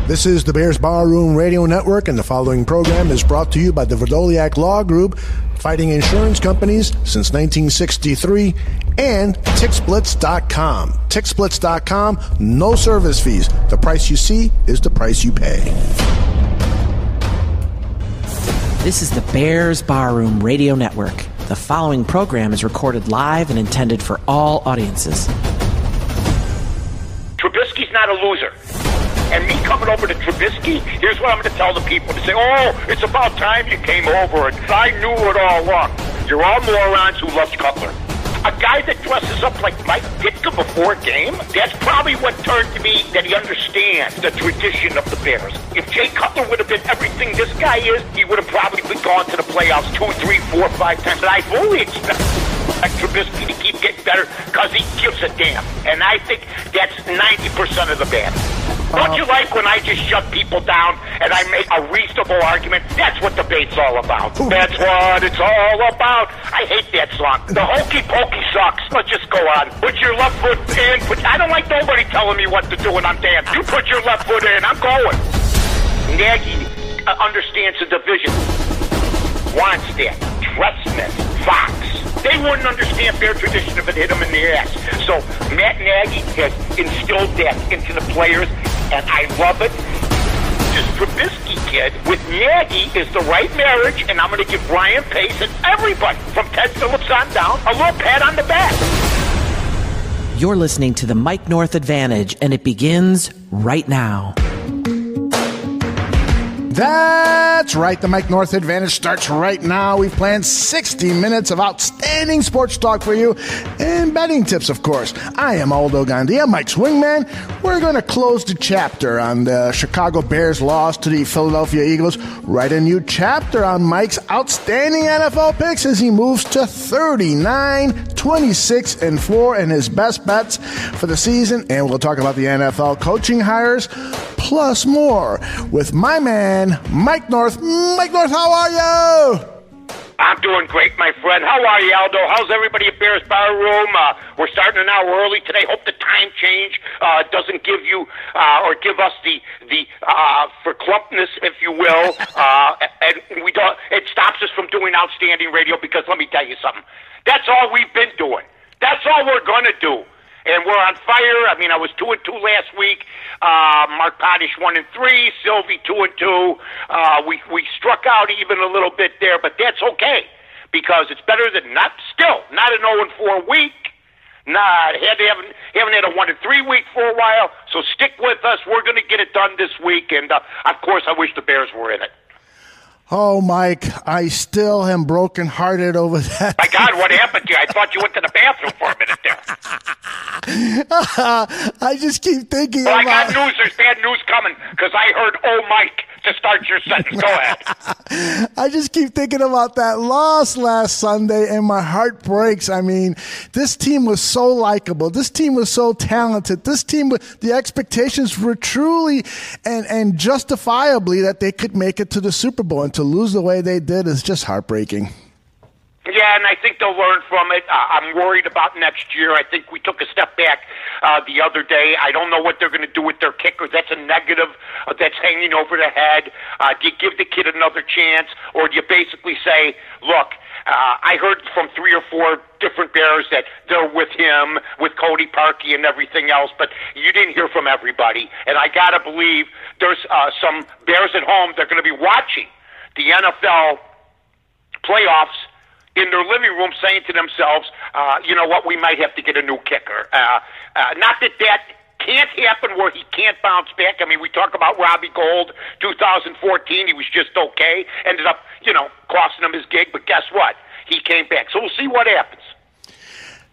This is the Bears Barroom Radio Network, and the following program is brought to you by the Verdoliak Law Group, fighting insurance companies since 1963, and TickSplits.com. TickSplits.com, no service fees. The price you see is the price you pay. This is the Bears Barroom Radio Network. The following program is recorded live and intended for all audiences. Trubisky's not a loser. And me coming over to Trubisky, here's what I'm going to tell the people. To say, oh, it's about time you came over, and I knew it all along. You're all morons who love Cutler. A guy that dresses up like Mike Ditka before a game, that's probably what turned to me that he understands the tradition of the Bears. If Jay Cutler would have been everything this guy is, he would have probably gone to the playoffs 2, 3, 4, 5 times. And I fully expect Trubisky to keep getting better because he gives a damn. And I think that's 90% of the band. Don't you like when I just shut people down and I make a reasonable argument? That's what debate's all about. That's what it's all about. I hate that song. The hokey pokey sucks. Let's just go on. Put your left foot in. I don't like nobody telling me what to do when I'm dancing. You put your left foot in. I'm going. Nagy understands the division. Wants that. Trestman, Fox. They wouldn't understand Bear tradition if it hit them in the ass. So Matt Nagy has instilled that into the players, and I love it. This Trubisky kid with Nagy is the right marriage, and I'm going to give Ryan Pace and everybody from Ted Phillips on down a little pat on the back. You're listening to the Mike North Advantage, and it begins right now. That's right. The Mike North Advantage starts right now. We've planned 60 minutes of outstanding sports talk for you and betting tips, of course. I am Aldo Gandia, Mike's wingman. We're going to close the chapter on the Chicago Bears loss to the Philadelphia Eagles. Write a new chapter on Mike's outstanding NFL picks as he moves to 39, 26, and 4 in his best bets for the season. And we'll talk about the NFL coaching hires, plus more with my man, Mike North. Mike North, how are you? I'm doing great, my friend. How are you, Aldo? How's everybody at Bears Barroom? We're starting an hour early today. Hope the time change doesn't give you or give us the for clumpness, if you will, and we don't. It stops us from doing outstanding radio because let me tell you something. That's all we've been doing. That's all we're gonna do. And we're on fire. I mean, I was 2-2 last week. Mark Potash 1-3. Sylvie 2-2. We struck out even a little bit there, but that's okay because it's better than not an 0-4 week. Haven't had a 1-3 week for a while. So stick with us. We're going to get it done this week, and of course, I wish the Bears were in it. Oh, Mike, I still am brokenhearted over that. My God, what happened to you? I thought you went to the bathroom for a minute there. I just keep thinking I got news. There's bad news coming because I heard, oh, Mike, to start your sentence. Go ahead. I just keep thinking about that loss last Sunday, and my heart breaks. I mean, this team was so likable. This team was so talented. This team, the expectations were truly and justifiably that they could make it to the Super Bowl, and to lose the way they did is just heartbreaking. Yeah, and I think they'll learn from it. I'm worried about next year. I think we took a step back the other day. I don't know what they're going to do with their kicker. That's a negative that's hanging over the head. Do you give the kid another chance, or do you basically say, look, I heard from 3 or 4 different Bears that they're with him, with Cody Parkey and everything else, but you didn't hear from everybody. And I got to believe there's some Bears at home that are going to be watching the NFL playoffs in their living room saying to themselves, you know what, we might have to get a new kicker. Not that can't happen where he can't bounce back. I mean, we talk about Robbie Gould, 2014, he was just okay. Ended up, costing him his gig, but guess what? He came back. So we'll see what happens.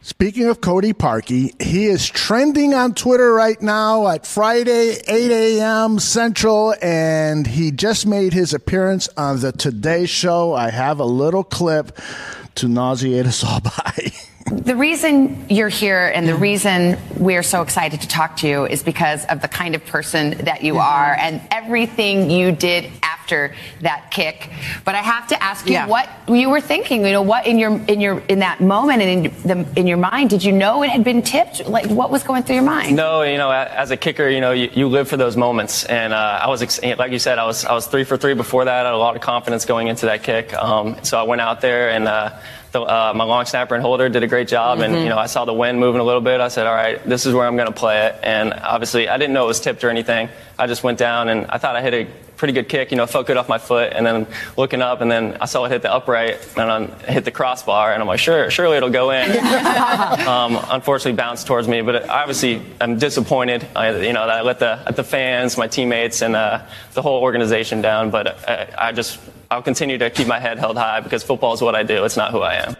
Speaking of Cody Parkey, he is trending on Twitter right now at Friday, 8 a.m. Central, and he just made his appearance on the Today Show. I have a little clip to nauseate us all by. The reason you're here and the reason we're so excited to talk to you is because of the kind of person that you are and everything you did after after that kick. But I have to ask you what you were thinking. You know, what in that moment and in your mind, did you know it had been tipped? Like, what was going through your mind? No, you know, as a kicker, you know, you live for those moments, and I was like you said, I was 3 for 3 before that. I had a lot of confidence going into that kick. So I went out there and. My long snapper and holder did a great job, and you know, I saw the wind moving a little bit. I said, all right, this is where I'm going to play it. And obviously, I didn't know it was tipped or anything. I just went down, and I thought I hit a pretty good kick. You know, it felt good off my foot, and then looking up, and then I saw it hit the upright, and I hit the crossbar, and I'm like, surely it'll go in. Unfortunately, bounced towards me, but obviously, I'm disappointed. You know, that I let the fans, my teammates, and the whole organization down. But I'll continue to keep my head held high because football is what I do. It's not who I am.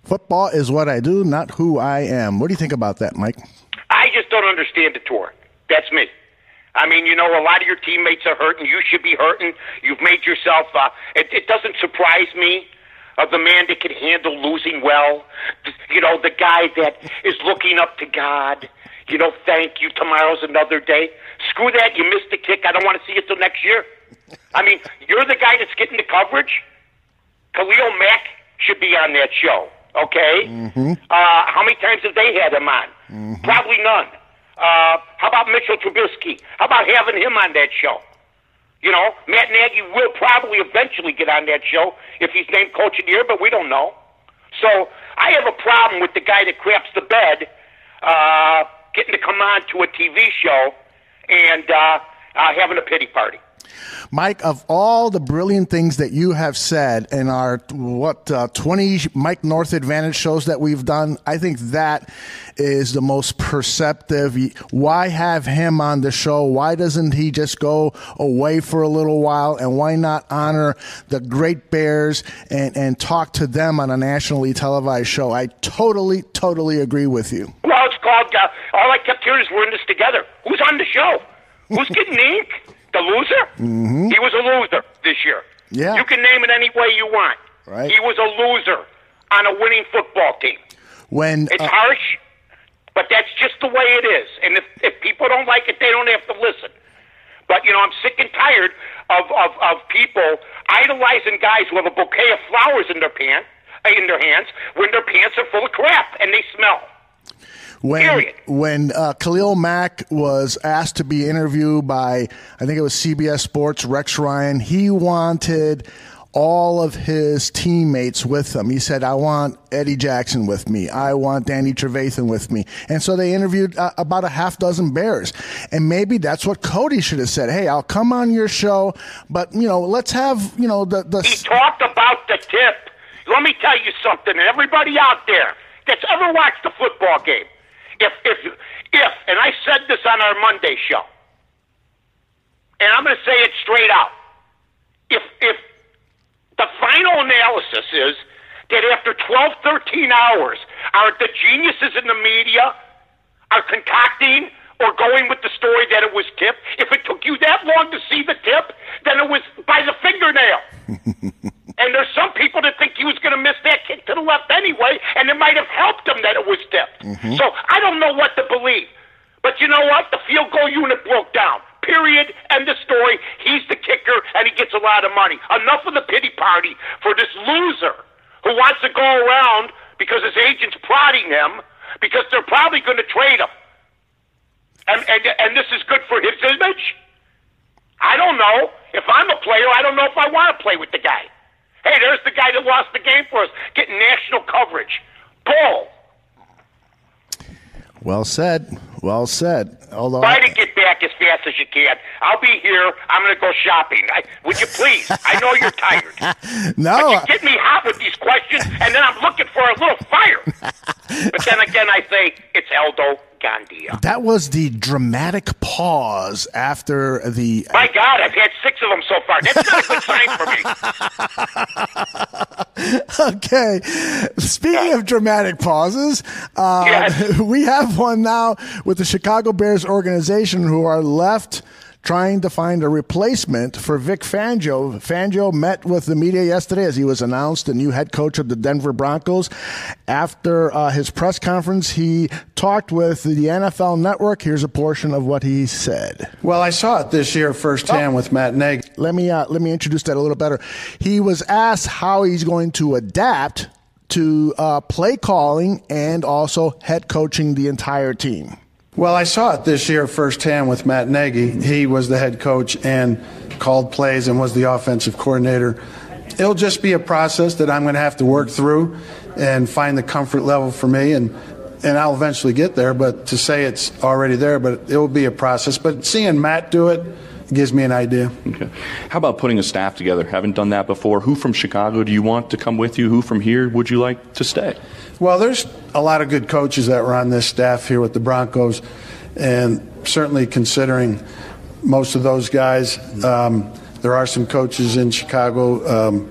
Football is what I do, not who I am. What do you think about that, Mike? I just don't understand the tour. That's me. I mean, you know, a lot of your teammates are hurting. You should be hurting. You've made yourself it doesn't surprise me of the man that can handle losing well. You know, the guy that is looking up to God. You know, thank you. Tomorrow's another day. Screw that. You missed the kick. I don't want to see it till next year. I mean, you're the guy that's getting the coverage. Khalil Mack should be on that show, okay? How many times have they had him on? Probably none. How about Mitchell Trubisky? How about having him on that show? You know, Matt Nagy will probably eventually get on that show if he's named Coach of the Year, but we don't know. So I have a problem with the guy that craps the bed getting to come on to a TV show and having a pity party. Mike, of all the brilliant things that you have said in our, 20 Mike North Advantage shows that we've done, I think that is the most perceptive. Why have him on the show? Why doesn't he just go away for a little while? And why not honor the great Bears and talk to them on a nationally televised show? I totally agree with you. Well, it's called, all I kept hearing is we're in this together. Who's on the show? Who's getting ink? The loser? He was a loser this year. Yeah. You can name it any way you want. Right. He was a loser on a winning football team. It's harsh, but that's just the way it is. And if people don't like it, they don't have to listen. But, you know, I'm sick and tired of people idolizing guys who have a bouquet of flowers in their hands when their pants are full of crap and they smell. When Khalil Mack was asked to be interviewed by, I think it was CBS Sports, Rex Ryan, he wanted all of his teammates with him. He said, I want Eddie Jackson with me. I want Danny Trevathan with me. And so they interviewed about a half dozen Bears. And maybe that's what Cody should have said. Hey, I'll come on your show, but, you know, let's have, you know, the... He talked about the tip. Let me tell you something, everybody out there that's ever watched a football game, if, and I said this on our Monday show, and I'm going to say it straight out, if the final analysis is that after 12, 13 hours, the geniuses in the media are concocting or going with the story that it was tipped, if it took you that long to see the tip, then it was by the fingernail. And there's some people that think he was going to miss that kick to the left anyway, and it might have helped him that it was tipped. So I don't know what to believe. But you know what? The field goal unit broke down. Period. End of story. He's the kicker, and he gets a lot of money. Enough of the pity party for this loser who wants to go around because his agent's prodding him because they're probably going to trade him. And this is good for his image? I don't know. If I'm a player, I don't know if I want to play with the guy. Hey, there's the guy that lost the game for us, getting national coverage. Bull. Well said. Well said. Although try to get back as fast as you can. I'll be here. I'm going to go shopping. Would you please? I know you're tired. No. But you get me hot with these questions, and then I'm looking for a little fire. But then again, I say it's Aldo. Gandia. That was the dramatic pause after the... My God, I've had 6 of them so far. That's not a good sign for me. Okay. Speaking of dramatic pauses, we have one now with the Chicago Bears organization who are left trying to find a replacement for Vic Fangio. Fangio met with the media yesterday as he was announced the new head coach of the Denver Broncos. After his press conference, he talked with the NFL Network. Here's a portion of what he said. Well, I saw it this year firsthand with Matt Nagy. Let me introduce that a little better. He was asked how he's going to adapt to play calling and also head coaching the entire team. Well, I saw it this year firsthand with Matt Nagy. He was the head coach and called plays and was the offensive coordinator. It'll just be a process that I'm going to have to work through and find the comfort level for me, and I'll eventually get there. But to say it's already there, but it will be a process. But seeing Matt do it gives me an idea. Okay. How about putting a staff together? Haven't done that before. Who from Chicago do you want to come with you? Who from here would you like to stay? Well, there's a lot of good coaches that were on this staff here with the Broncos, and certainly considering most of those guys, there are some coaches in Chicago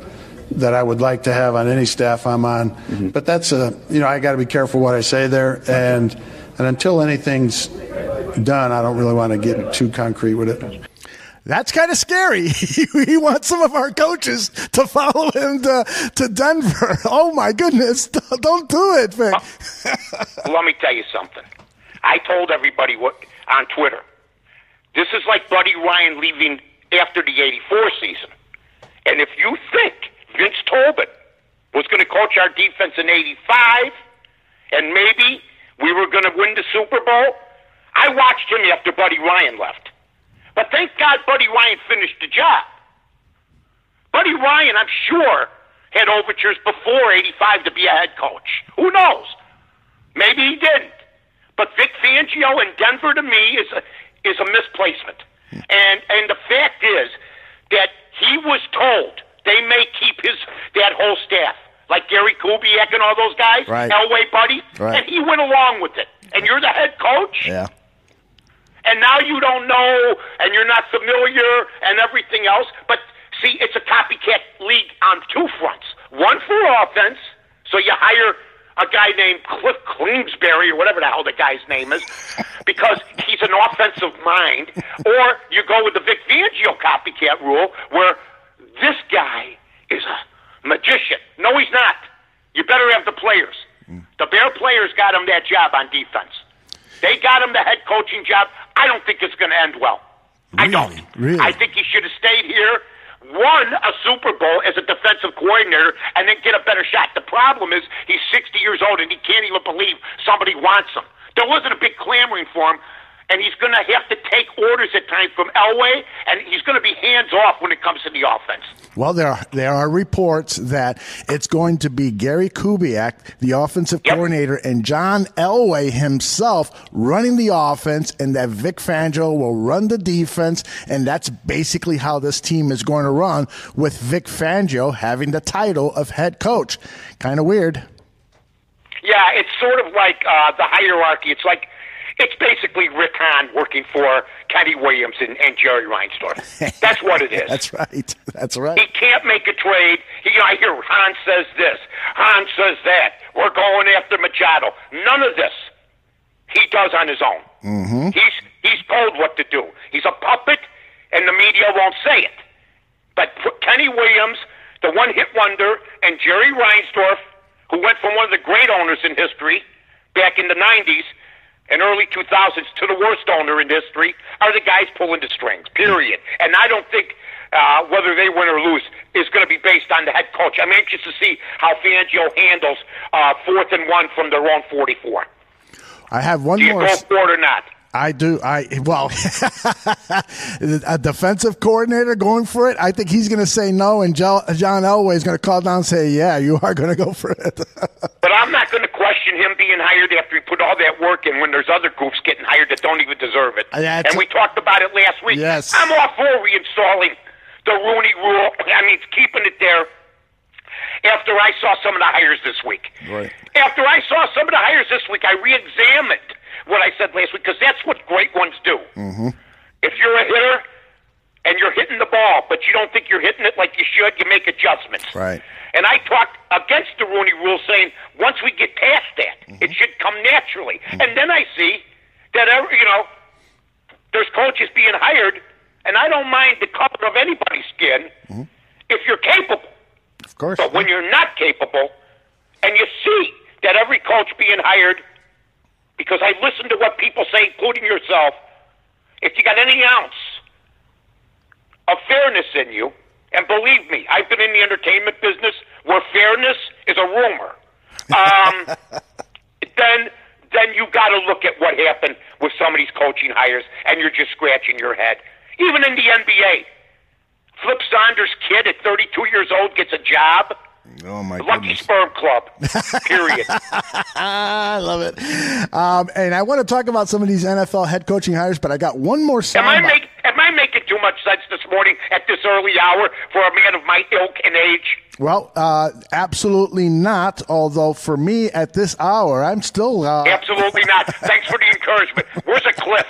that I would like to have on any staff I'm on. Mm-hmm. But that's I got to be careful what I say there, and until anything's done, I don't really want to get too concrete with it. That's kind of scary. He wants some of our coaches to follow him to Denver. Oh, my goodness. Don't do it, Vic. Let me tell you something. I told everybody on Twitter, this is like Buddy Ryan leaving after the 84 season. And if you think Vince Tobin was going to coach our defense in 85 and maybe we were going to win the Super Bowl, I watched him after Buddy Ryan left. But thank God Buddy Ryan finished the job. Buddy Ryan, I'm sure, had overtures before 85 to be a head coach. Who knows? Maybe he didn't. But Vic Fangio in Denver, to me, is a misplacement. And the fact is that he was told they may keep that whole staff, like Gary Kubiak and all those guys, right. Elway, Buddy, right. And he went along with it. And you're the head coach? Yeah. And now you don't know, and you're not familiar, and everything else. But, see, it's a copycat league on two fronts. One for offense, so you hire a guy named Cliff Kingsbury, or whatever the hell the guy's name is, because he's an offensive mind. Or you go with the Vic Fangio copycat rule, where this guy is a magician. No, he's not. You better have the players. The Bear players got him that job on defense. They got him the head coaching job. I don't think it's going to end well. Really? I don't. Really? I think he should have stayed here, won a Super Bowl as a defensive coordinator, and then get a better shot. The problem is he's 60 years old, and he can't even believe somebody wants him. There wasn't a big clamoring for him, and he's going to have to take orders at times from Elway, and he's going to be hands-off when it comes to the offense. Well, there are reports that it's going to be Gary Kubiak, the offensive coordinator, and John Elway himself running the offense, and that Vic Fangio will run the defense, and that's basically how this team is going to run, with Vic Fangio having the title of head coach. Kind of weird. Yeah, it's sort of like the hierarchy. It's basically Rick Hahn working for Kenny Williams and Jerry Reinsdorf. That's what it is. That's right. That's right. He can't make a trade. I hear Hahn says this, Hahn says that. We're going after Machado. None of this he does on his own. Mm-hmm. He's told what to do. He's a puppet, and the media won't say it. But Kenny Williams, the one-hit wonder, and Jerry Reinsdorf, who went from one of the great owners in history back in the 90s, and early 2000s to the worst owner in history, are the guys pulling the strings, period. And I don't think whether they win or lose is going to be based on the head coach. I'm anxious to see how Fangio handles 4th and 1 from their own 44. I have one more. Do you go for it or not? I do. Well, a defensive coordinator going for it, I think he's going to say no, and John Elway is going to call down and say, yeah, you are going to go for it. But I'm not going to question him being hired after he put all that work in when there's other goofs getting hired that don't even deserve it. And we talked about it last week. Yes. I'm all for reinstalling the Rooney Rule. I mean, keeping it there after I saw some of the hires this week. Right. After I saw some of the hires this week, I re-examined what I said last week, because that's what great ones do. Mm-hmm. If you're a hitter and you're hitting the ball, but you don't think you're hitting it like you should, you make adjustments. Right. And I talked against the Rooney Rule, saying once we get past that, it should come naturally. And then I see that there's coaches being hired And I don't mind the color of anybody's skin if you're capable. Of course. But when you're not capable, and you see that every coach being hired, because I listen to what people say, including yourself, if you got any ounce of fairness in you, and believe me, I've been in the entertainment business where fairness is a rumor, then you got to look at what happened with some of these coaching hires, and you're just scratching your head. Even in the NBA, Flip Saunders' kid at 32 years old gets a job. Oh, my Lucky goodness. Sperm Club, period. I love it. And I want to talk about some of these NFL head coaching hires, but I got one more Am I making too much sense this morning at this early hour for a man of my ilk and age? Well, absolutely not, although for me at this hour, I'm still... Absolutely not. Thanks for the encouragement. Where's a cliff?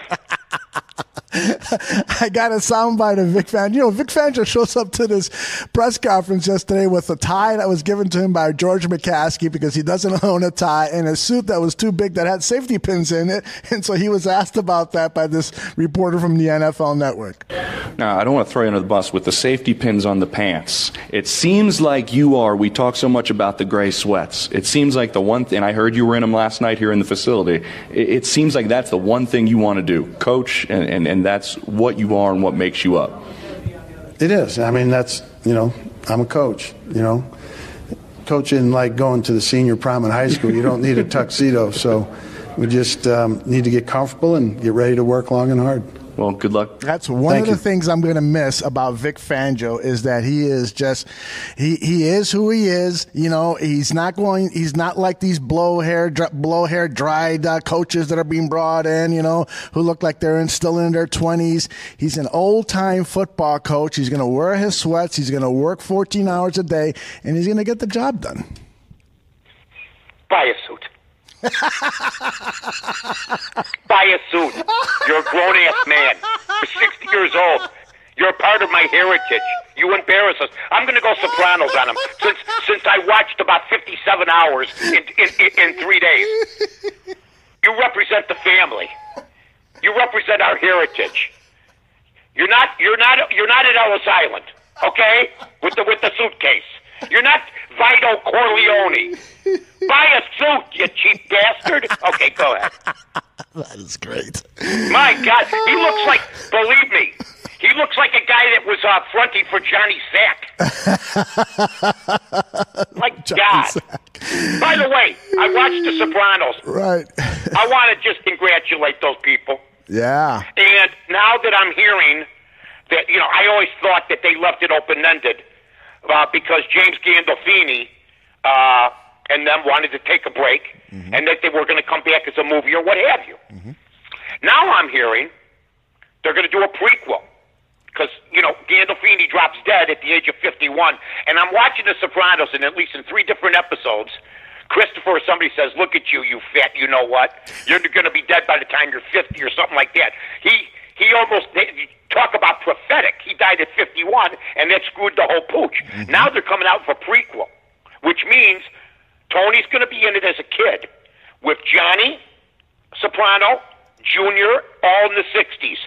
I got a soundbite of Vic Fangio. You know, Vic Fangio shows up to this press conference yesterday with a tie that was given to him by George McCaskey because he doesn't own a tie, and a suit that was too big that had safety pins in it. And so he was asked about that by this reporter from the NFL Network. Now, I don't want to throw you under the bus with the safety pins on the pants. It seems like we talk so much about the gray sweats. It seems like the one thing, I heard you were in them last night here in the facility. It seems like that's the one thing you want to do, coach, and that's what you are and what makes you up. It is. I mean, that's, I'm a coach, Coaching like going to the senior prom in high school. You don't need a tuxedo. So we just need to get comfortable and get ready to work long and hard. Well, good luck. That's one of the things I'm going to miss about Vic Fangio is that he is just, he is who he is. He's not like these blow hair dried coaches that are being brought in, who look like they're still in their 20s. He's an old time football coach. He's going to wear his sweats. He's going to work 14 hours a day, and he's going to get the job done. Buy a suit. Buy a suit. You're a grown-ass man. You're 60 years old. You're a part of my heritage. You embarrass us. I'm going to go Sopranos on him since I watched about 57 hours in 3 days. You represent the family. You represent our heritage. You're not at Ellis Island, okay? With the suitcase. You're not Vito Corleone. Buy a suit, you cheap bastard. Okay, go ahead. That is great. My God, he looks like, believe me, he looks like a guy that was fronting for Johnny Sack. My God. Sack. By the way, I watched The Sopranos. Right. I want to just congratulate those people. Yeah. And now that I'm hearing that, I always thought that they left it open-ended because James Gandolfini and them wanted to take a break, and that they were going to come back as a movie or what have you. Now I'm hearing they're going to do a prequel because, Gandolfini drops dead at the age of 51, and I'm watching The Sopranos, and at least in 3 different episodes, Christopher or somebody says, look at you, you fat, you know what? You're going to be dead by the time you're 50 or something like that. He almost, talk about prophetic. He died at 51, and that screwed the whole pooch. Now they're coming out for a prequel, which means Tony's going to be in it as a kid with Johnny Soprano, Jr., all in the 60s.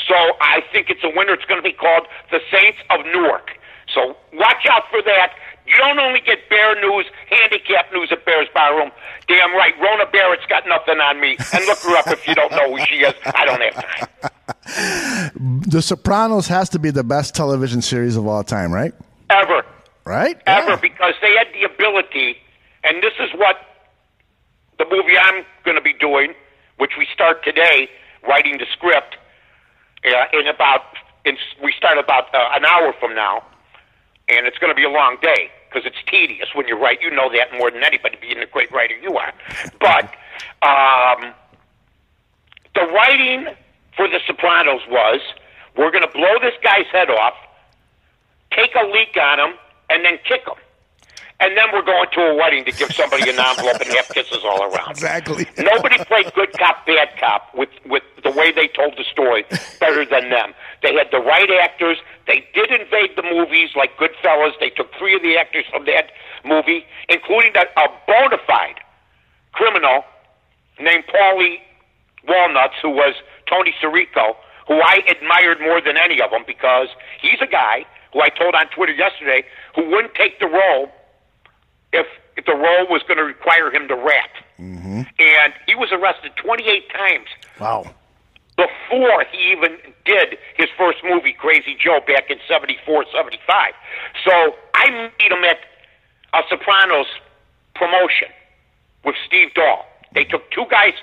So I think it's a winner. It's going to be called The Saints of Newark. So watch out for that. You don't only get Bear news, handicap news at Bears Barroom. Damn right, Rona Barrett's got nothing on me. And look her up if you don't know who she is. I don't have time. The Sopranos has to be the best television series of all time, right? Ever. Right? Ever, Yeah. because they had the ability, and this is what the movie I'm going to be doing, which we start today, writing the script, we start about an hour from now, and it's going to be a long day, because it's tedious when you write. You know that more than anybody, being the great writer you are. But the writing for The Sopranos was, we're going to blow this guy's head off, take a leak on him, and then kick him. And then we're going to a wedding to give somebody an envelope and have kisses all around. Exactly. Nobody played good cop, bad cop with the way they told the story better than them. They had the right actors. They did invade the movies like Goodfellas. They took 3 of the actors from that movie, including a bona fide criminal named Paulie Walnuts, who was Tony Sirico, who I admired more than any of them, because he's a guy who I told on Twitter yesterday who wouldn't take the role if the role was going to require him to rap. Mm-hmm. And he was arrested 28 times. Wow. Before he even did his first movie, Crazy Joe, back in 74, 75. So I meet him at a Sopranos promotion with Steve Dahl. They took 2 guys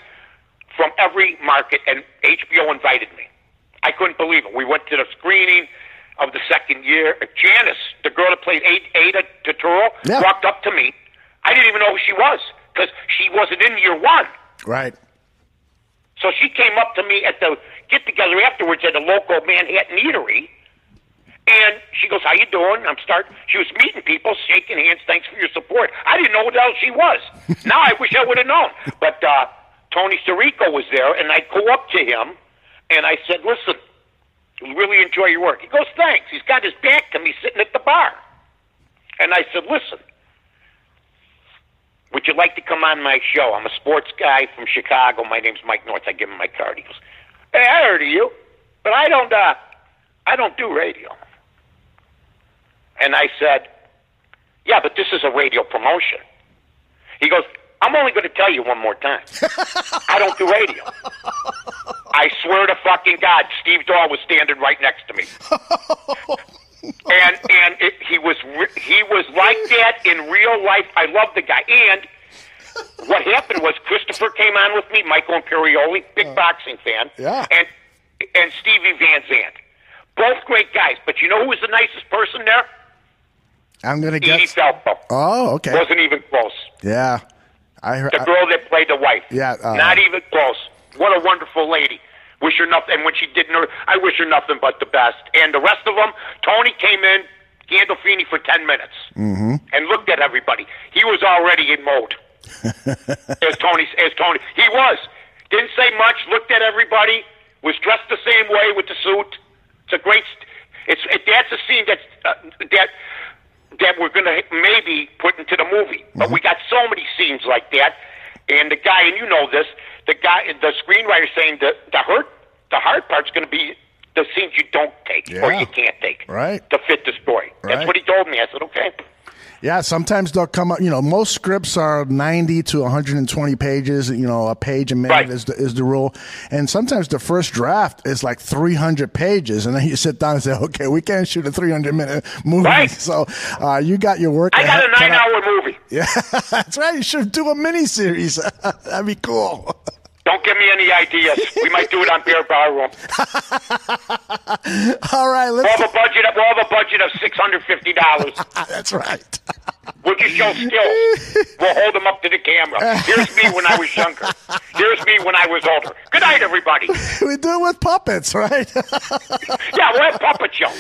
from every market, and HBO invited me. I couldn't believe it. We went to the screening of the second year. Janice, the girl that played Ada Turturro, walked up to me. I didn't even know who she was because she wasn't in year 1. Right. So she came up to me at the get-together afterwards at a local Manhattan eatery, and she goes, "How you doing?" She was meeting people, shaking hands, "Thanks for your support." I didn't know who the hell she was. Now I wish I would have known. But Tony Sirico was there, and I go up to him, and I said, "Listen, really enjoy your work." He goes, "Thanks." He's got his back to me sitting at the bar. And I said, "Listen, would you like to come on my show? I'm a sports guy from Chicago. My name's Mike North." I give him my card. He goes, "Hey, I heard of you, but I don't do radio." And I said, "Yeah, but this is a radio promotion." He goes, "I'm only going to tell you one more time. I don't do radio." I swear to fucking God, Steve Dahl was standing right next to me. He was like that in real life. I love the guy. And what happened was Christopher came on with me, Michael Imperioli, big boxing fan, and Stevie Van Zandt. Both great guys. But you know who was the nicest person there? I'm going to guess. Edie Falco. Oh, okay. Wasn't even close. Yeah. I heard. The girl that played the wife. Yeah. Not even close. What a wonderful lady. Wish her nothing. And when she didn't, I wish her nothing but the best. And the rest of them, Tony came in, Gandolfini for 10 minutes, and looked at everybody. He was already in mode. as Tony, he was. Didn't say much. Looked at everybody. Was dressed the same way with the suit. It's a great. That's a scene that we're going to maybe put into the movie. But we got so many scenes like that. And the guy, and you know this, the screenwriter saying the hard part's going to be the scenes you don't take or you can't take to fit the story. That's what he told me. I said, okay. Yeah, sometimes they'll come up, most scripts are 90 to 120 pages, a page a minute is the rule. And sometimes the first draft is like 300 pages. And then you sit down and say, okay, we can't shoot a 300-minute movie. Right. So you got your work. I got a 9-hour movie. Yeah, that's right. You should do a mini-series. That'd be cool. Don't give me any ideas. We might do it on Bear Bar Room. All right, we'll have a budget of $650. That's right. We'll just show skills. We'll hold them up to the camera. Here's me when I was younger. Here's me when I was older. Good night, everybody. We do it with puppets, right? Yeah, we'll have puppet show.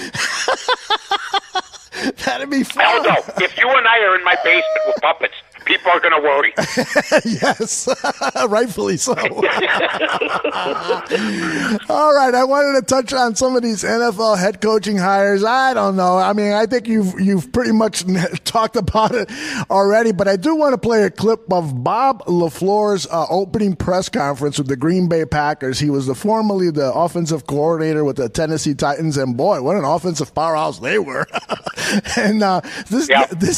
That'd be fun. Aldo, if you and I are in my basement with puppets, people are going to worry. Yes, rightfully so. All right, I wanted to touch on some of these NFL head coaching hires. I don't know. I mean, I think you've pretty much talked about it already, but I do want to play a clip of Bob LaFleur's opening press conference with the Green Bay Packers. He was formerly the offensive coordinator with the Tennessee Titans, and boy, what an offensive powerhouse they were. And this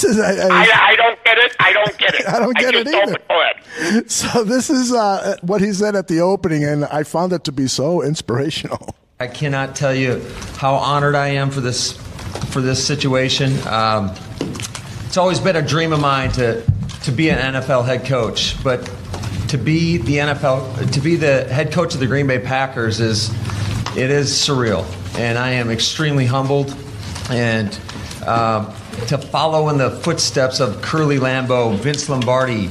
is I don't get it. I don't get it. I don't get it either. Go ahead. So this is what he said at the opening, and I found it to be so inspirational. I cannot tell you how honored I am for this situation. It's always been a dream of mine to be an NFL head coach, but to be the head coach of the Green Bay Packers is surreal, and I am extremely humbled. And to follow in the footsteps of Curly Lambeau, Vince Lombardi,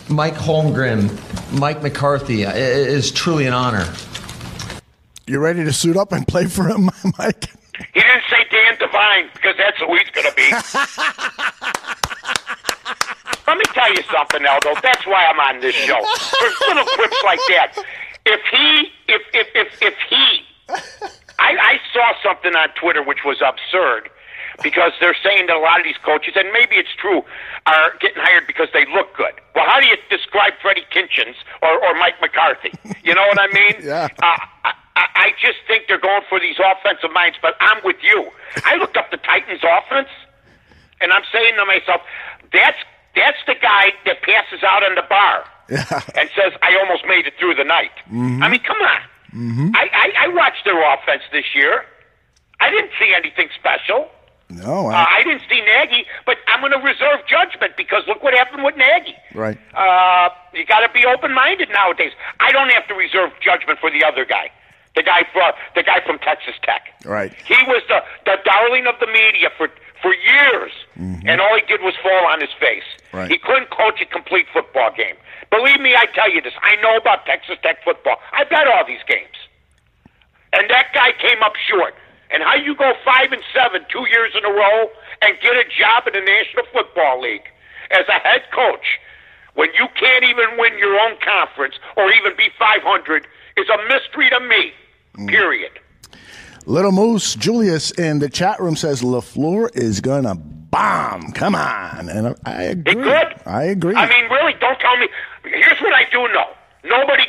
Mike Holmgren, Mike McCarthy, is truly an honor. You ready to suit up and play for him, Mike? He didn't say Dan Devine, because that's who he's going to be. Let me tell you something, Aldo. That's why I'm on this show. There's little clips like that. I saw something on Twitter which was absurd, because they're saying that a lot of these coaches, and maybe it's true, are getting hired because they look good. Well, how do you describe Freddie Kitchens or Mike McCarthy? You know what I mean? Yeah. I just think they're going for these offensive minds, but I'm with you. I looked up the Titans' offense, and I'm saying to myself, that's the guy that passes out on the bar and says, I almost made it through the night. Mm-hmm. I mean, come on. Mm-hmm. I watched their offense this year. I didn't see anything special. No, I didn't see Nagy, but I'm going to reserve judgment because look what happened with Nagy. Right. You got to be open-minded nowadays. I don't have to reserve judgment for the other guy, the guy from Texas Tech. Right. He was the darling of the media for years, and all he did was fall on his face. Right. He couldn't coach a complete football game. Believe me, I tell you this. I know about Texas Tech football. I bet all these games, and that guy came up short. And how you go 5-7 2 years in a row and get a job in the National Football League as a head coach when you can't even win your own conference or even be 500 is a mystery to me, period. Little Moose Julius in the chat room says LaFleur is going to bomb. Come on. And I agree. It could. I agree. I mean, really, don't tell me. Here's what I do know. Nobody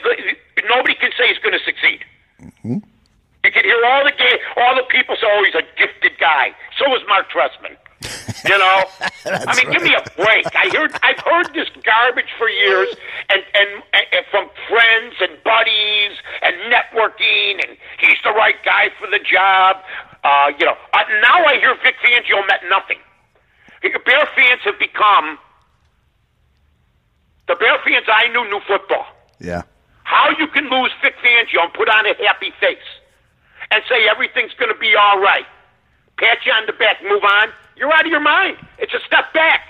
can say he's going to succeed. Mm-hmm. You can hear all the people say, "Oh, he's a gifted guy." So is Mark Trestman. You know, I mean, give me a break. I've heard this garbage for years, and from friends and buddies and networking, and he's the right guy for the job. Now I hear Vic Fangio meant nothing. Bear fans have become the Bear fans I knew football. Yeah. How you can lose Vic Fangio and put on a happy face and say everything's going to be all right, pat you on the back, move on, you're out of your mind. It's a step back.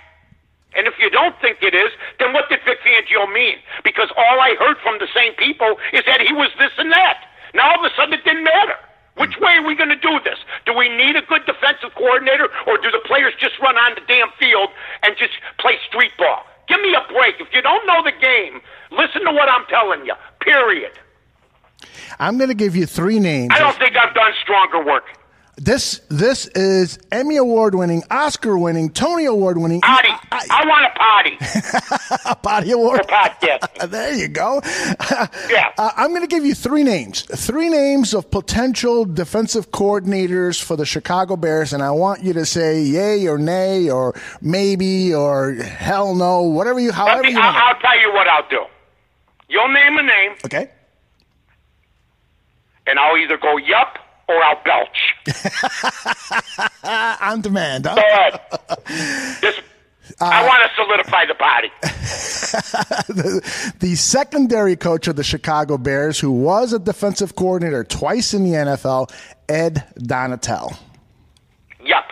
And if you don't think it is, then what did Vic Fangio mean? Because all I heard from the same people is that he was this and that. Now all of a sudden it didn't matter. Which way are we going to do this? Do we need a good defensive coordinator, or do the players just run on the damn field and just play street ball? Give me a break. If you don't know the game, listen to what I'm telling you, period. I'm going to give you 3 names. I don't think I've done stronger work. This is Emmy Award-winning, Oscar-winning, Tony Award-winning. Potty. I want a potty. A potty award? For podcast. There you go. Yeah. I'm going to give you 3 names. 3 names of potential defensive coordinators for the Chicago Bears, and I want you to say yay or nay or maybe or hell no, however you want. I'll tell you what I'll do. You'll name a name. Okay. And I'll either go yup or I'll belch. On demand, huh? Go ahead. I want to solidify the body. The secondary coach of the Chicago Bears, who was a defensive coordinator twice in the NFL, Ed Donatel. Yup.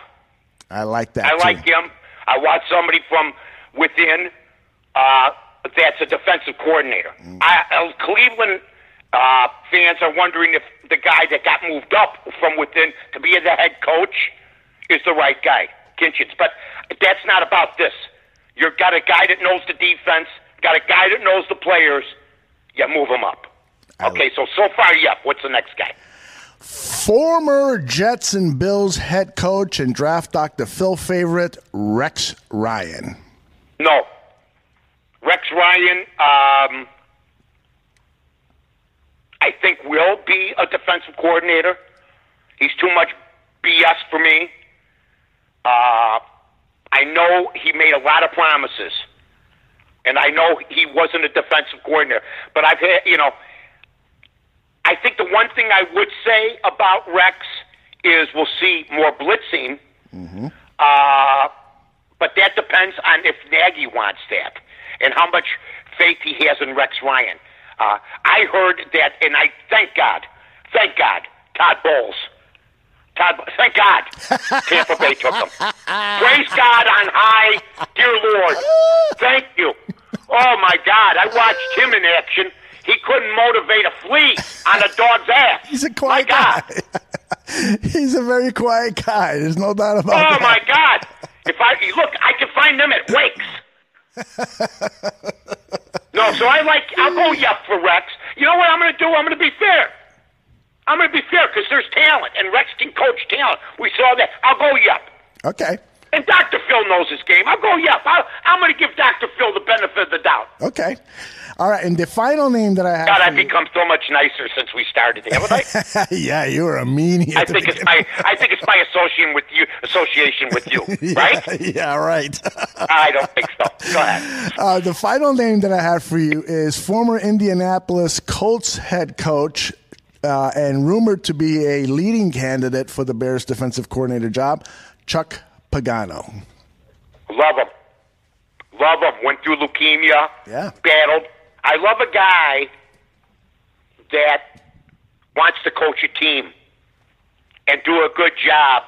I like that, I like him. I want somebody from within that's a defensive coordinator. Cleveland fans are wondering if the guy that got moved up from within to be the head coach is the right guy, Kitchens. But that's not about this. You've got a guy that knows the defense, got a guy that knows the players. You move him up. Okay, so far, yep. What's the next guy? Former Jets and Bills head coach and draft Dr. Phil favorite, Rex Ryan. No. Rex Ryan, I think will be a defensive coordinator. He's too much BS for me. I know he made a lot of promises, and I know he wasn't a defensive coordinator. But I've had, I think the one thing I would say about Rex is we'll see more blitzing. Mm-hmm. But that depends on if Nagy wants that and how much faith he has in Rex Ryan. I heard that, and I thank God, Todd Bowles. Thank God Tampa Bay took him. Praise God on high, dear Lord. Thank you. Oh, my God, I watched him in action. He couldn't motivate a flea on a dog's ass. He's a quiet guy. He's a very quiet guy. There's no doubt about that. Oh, my God. I can find them at wakes. No, so I'll go yup for Rex. You know what I'm going to do? I'm going to be fair. I'm going to be fair because there's talent, and Rex can coach talent. We saw that. I'll go yup. Okay. And Dr. Phil knows his game. I'll go, yeah. I'm going to give Dr. Phil the benefit of the doubt. Okay. All right, and the final name that I have. God, I've become so much nicer since we started, haven't I? Yeah, you were a meanie. I think it's my association with you, right? Yeah, right. I don't think so. Go ahead. The final name that I have for you is former Indianapolis Colts head coach and rumored to be a leading candidate for the Bears defensive coordinator job, Chuck Pagano. Love him. Went through leukemia. Yeah. Battled. I love a guy that wants to coach a team and do a good job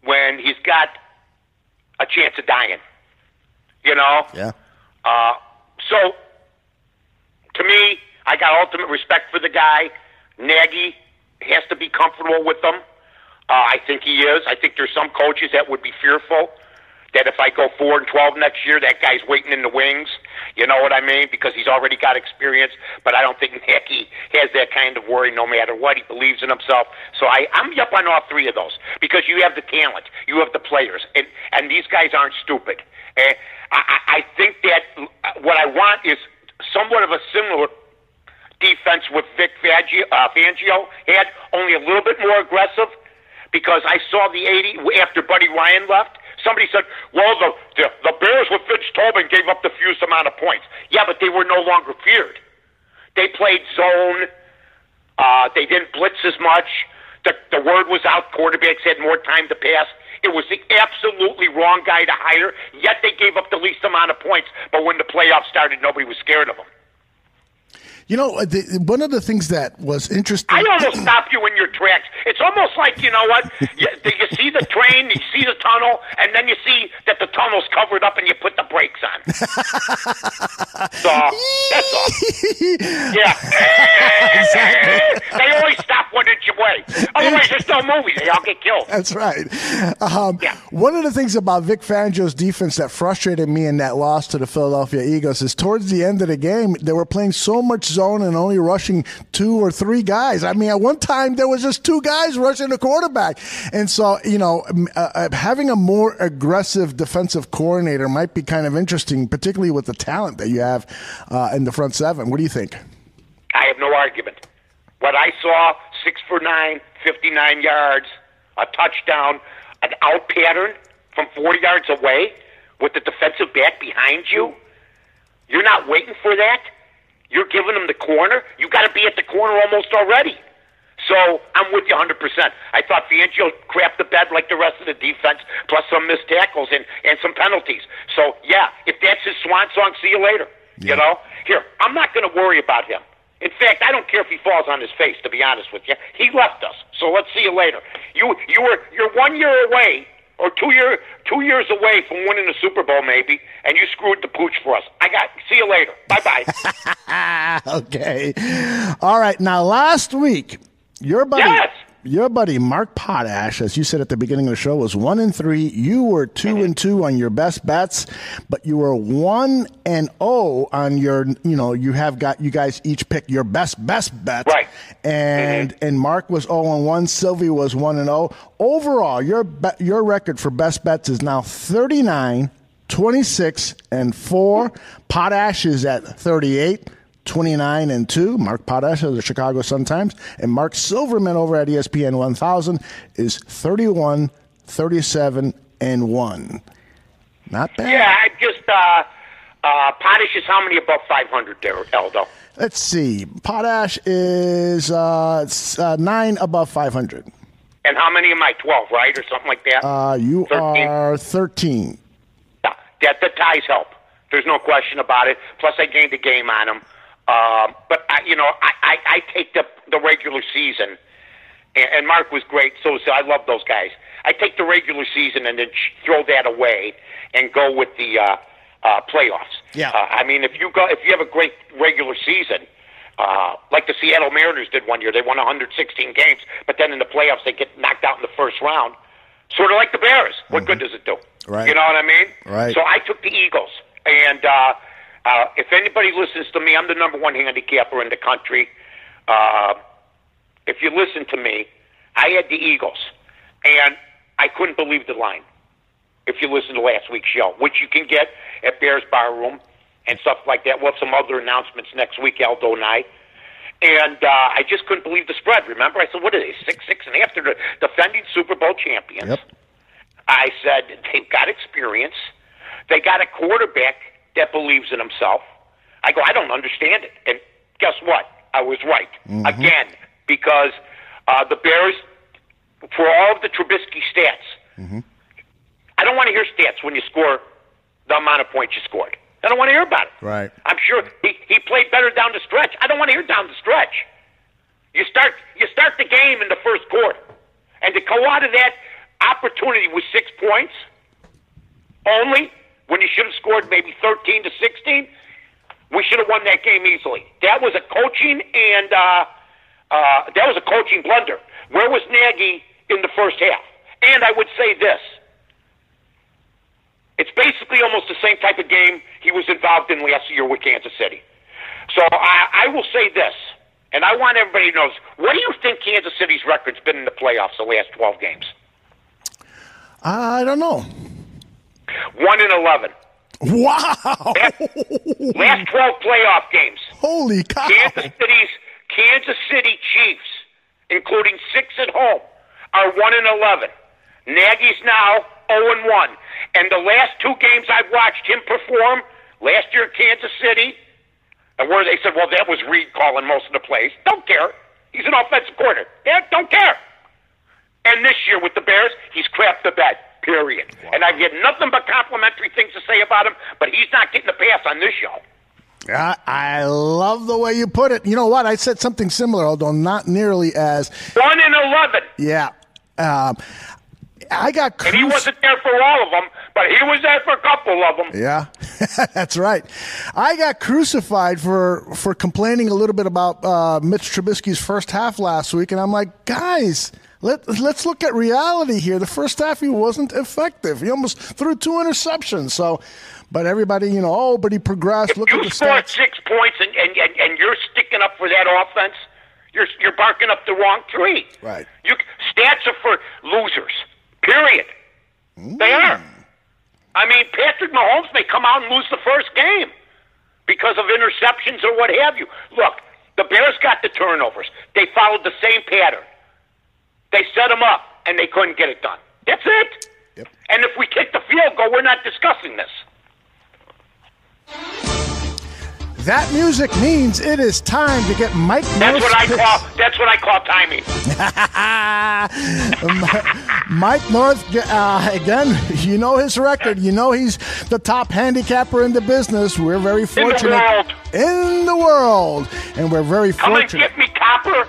when he's got a chance of dying. You know? Yeah. So, to me, I got ultimate respect for the guy. Nagy has to be comfortable with them. I think he is. I think there's some coaches that would be fearful that if I go 4-12 next year, that guy's waiting in the wings. You know what I mean? Because he's already got experience. But I don't think Nagy has that kind of worry no matter what. He believes in himself. So I'm up on all three of those because you have the talent. You have the players. And these guys aren't stupid. And I think that what I want is somewhat of a similar defense with Vic Fangio had, only a little bit more aggressive, because I saw the 80 after Buddy Ryan left. Somebody said, well, the Bears with Fitz Tobin gave up the fewest amount of points. Yeah, but they were no longer feared. They played zone. They didn't blitz as much. The word was out. Quarterbacks had more time to pass. It was the absolutely wrong guy to hire, yet they gave up the least amount of points. But when the playoffs started, nobody was scared of them. You know, one of the things that was interesting. I almost stop you in your tracks. It's almost like, you know what? You see the train, you see the tunnel, and then you see that the tunnel's covered up and you put the brakes on. So, that's all. Yeah. Exactly. They always stop 1 inch away. Otherwise, there's no movie. They all get killed. That's right. Yeah. One of the things about Vic Fangio's defense that frustrated me in that loss to the Philadelphia Eagles is towards the end of the game, they were playing so much zone and only rushing 2 or 3 guys. I mean, at one time there was just 2 guys rushing the quarterback. And so, you know, having a more aggressive defensive coordinator might be kind of interesting, particularly with the talent that you have in the front seven. What do you think? I have no argument. What I saw, 6 for 9, 59 yards, a touchdown, an out pattern from 40 yards away with the defensive back behind you. You're not waiting for that. You're giving them the corner. You got to be at the corner almost already. So I'm with you 100%. I thought Fangio crapped the bed like the rest of the defense, plus some missed tackles and some penalties. So, yeah, if that's his swan song, see you later. Yeah. You know? Here, I'm not going to worry about him. In fact, I don't care if he falls on his face, to be honest with you. He left us, so let's see you later. You're 1 year away, or 2 years away from winning the Super Bowl, maybe, and you screwed the pooch for us. See you later. Bye-bye. Okay. All right. Now, last week, your buddy Mark Potash, as you said at the beginning of the show, was 1-3. You were 2-2 on your best bets, but you were 1-0 on your. You know, you guys each picked your best bet, right? And Mark was 0-1. Sylvie was 1-0. Overall, your record for best bets is now 39, 26, and 4. Potash is at 38. 29-2. Mark Potash of the Chicago Sun-Times, and Mark Silverman over at ESPN 1000 is 31, 37-1. Not bad. Yeah, I just Potash is how many above 500 there, Aldo? Let's see. Potash is 9 above 500. And how many am I? 12, right, or something like that? You 13? Are 13. Yeah, the ties help. There's no question about it. Plus, I gained a game on him. But I take the regular season, and Mark was great. So I love those guys. I take the regular season and then throw that away and go with the playoffs. Yeah. I mean, if you have a great regular season, like the Seattle Mariners did one year, they won 116 games, but then in the playoffs they get knocked out in the first round. Sort of like the Bears. What good does it do? Right. You know what I mean? Right. So I took the Eagles, and if anybody listens to me, I'm the number 1 handicapper in the country. If you listen to me, I had the Eagles, and I couldn't believe the line. if you listen to last week's show, which you can get at Bears Bar Room and stuff like that. We'll have some other announcements next week, Aldo and I. And I just couldn't believe the spread. Remember, I said, what are they, 6.5? They're the defending Super Bowl champions. Yep. I said, they've got experience. They got a quarterback that believes in himself. I go, I don't understand it. And guess what? I was right. Mm-hmm. Again, because the Bears, for all of the Trubisky stats, mm-hmm. I don't want to hear stats when you score the amount of points you scored. I don't want to hear about it. Right. I'm sure he played better down the stretch. I don't want to hear down the stretch. You start the game in the first quarter. And to go out of that opportunity with 6 points only, when you should have scored maybe 13 to 16, we should have won that game easily. That was a coaching and that was a coaching blunder. Where was Nagy in the first half? And I would say this. It's basically almost the same type of game he was involved in last year with Kansas City. So I will say this, and I want everybody to know, what do you think Kansas City's record's been in the playoffs the last 12 games? I don't know. 1-11. Wow. Last 12 playoff games. Holy cow. Kansas City Chiefs, including 6 at home, are 1-11. Nagy's now 0-1. And the last 2 games I've watched him perform, last year at Kansas City, and where they said, well, that was Reed calling most of the plays. Don't care. He's an offensive coordinator. Yeah, don't care. And this year with the Bears, he's crapped the bed, period. Wow. And I've had nothing but complimentary things to say about him, but he's not getting the pass on this show. I love the way you put it. You know what? I said something similar, although not nearly as... 1-11. Yeah. I got and he wasn't there for all of them, but he was there for a couple of them. Yeah, that's right. I got crucified for complaining a little bit about Mitch Trubisky's first half last week, and I'm like, guys, let's look at reality here. The first half, he wasn't effective. He almost threw 2 interceptions. So, but everybody, but he progressed. If look at the scored stats. 6 points and you're sticking up for that offense, you're barking up the wrong tree. Right. Stats are for losers. Period. They are. I mean, Patrick Mahomes may come out and lose the first game because of interceptions or what have you. Look, the Bears got the turnovers. They followed the same pattern. They set them up, and they couldn't get it done. That's it. Yep. And if we kick the field goal, we're not discussing this. That music means it is time to get Mike North's That's what I call timing. Mike North, again, you know his record. You know he's the top handicapper in the business. We're very fortunate. In the world. And we're very fortunate. Come and get me, Copper.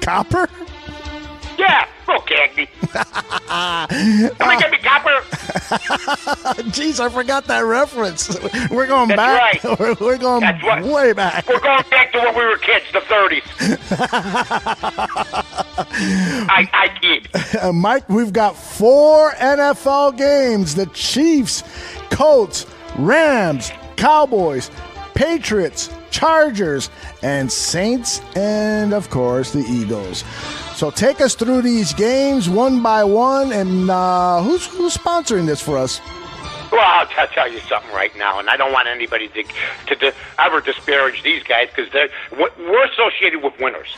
Copper? Yeah, okay. Come and get me, Copper. Jeez, I forgot that reference. We're going back. Right. We're going way back. We're going back to when we were kids, the 30s. I kid. Mike, we've got 4 NFL games. The Chiefs, Colts, Rams, Cowboys, Patriots, Chargers, and Saints, and, of course, the Eagles. So take us through these games one by one, and who's sponsoring this for us? Well, I'll tell you something right now, and I don't want anybody to ever disparage these guys because we're associated with winners.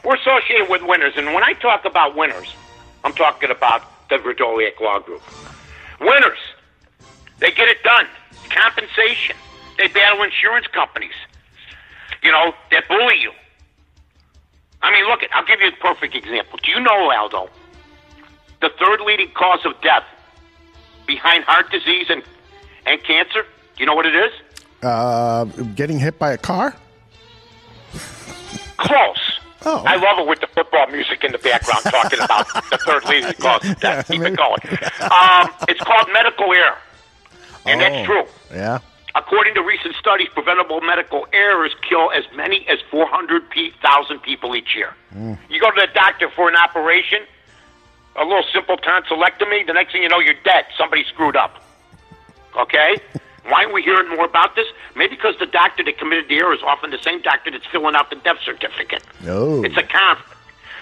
We're associated with winners, and when I talk about winners, I'm talking about the Verdoliak Law Group. Winners, they get it done. Compensation. They battle insurance companies, that bully you. I mean, look, I'll give you a perfect example. Do you know, Aldo, the 3rd leading cause of death behind heart disease and cancer? Do you know what it is? Getting hit by a car? Close. Oh. I love it with the football music in the background talking about the 3rd leading cause of death. Keep it going. It's called medical error, and that's true. Yeah. According to recent studies, preventable medical errors kill as many as 400,000 people each year. You go to the doctor for an operation, a little simple tonsillectomy, the next thing you know, you're dead. Somebody screwed up. Okay? Why aren't we hearing more about this? Maybe because the doctor that committed the error is often the same doctor that's filling out the death certificate. No. It's a conflict.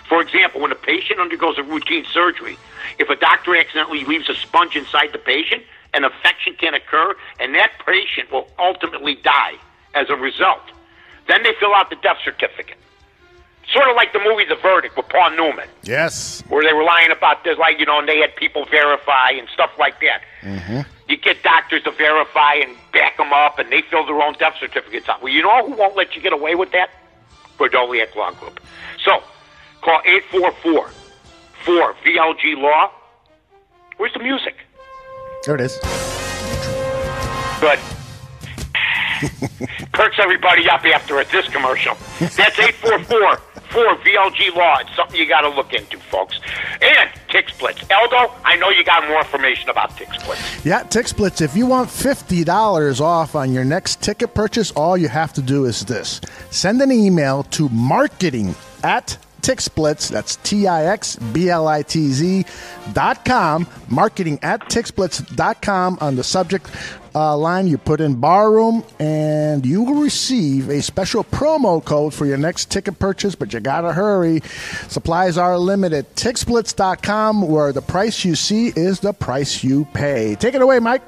For example, when a patient undergoes a routine surgery, if a doctor accidentally leaves a sponge inside the patient, an infection can occur, and that patient will ultimately die as a result. Then they fill out the death certificate. Sort of like the movie The Verdict with Paul Newman. Yes. Where they were lying about this, like, and they had people verify and stuff like that. Mm-hmm. You get doctors to verify and back them up, and they fill their own death certificates out. Well, you know who won't let you get away with that? Verdoliak Law Group. So, call 844-VLG-LAW. Where's the music? There it is. Good. Perks everybody up after this commercial. That's 844-VLG-LAW. It's something you got to look into, folks. And Tick Splits. Aldo, I know you got more information about Tick Splits. Yeah, Tick Splits. If you want $50 off on your next ticket purchase, all you have to do is this. Send an email to marketing@TickSplits, that's TIXBLITZ.com, marketing@TickSplits.com. On the subject line, you put in barroom, and you will receive a special promo code for your next ticket purchase, but you gotta hurry. Supplies are limited. TickSplits.com, where the price you see is the price you pay. Take it away, Mike.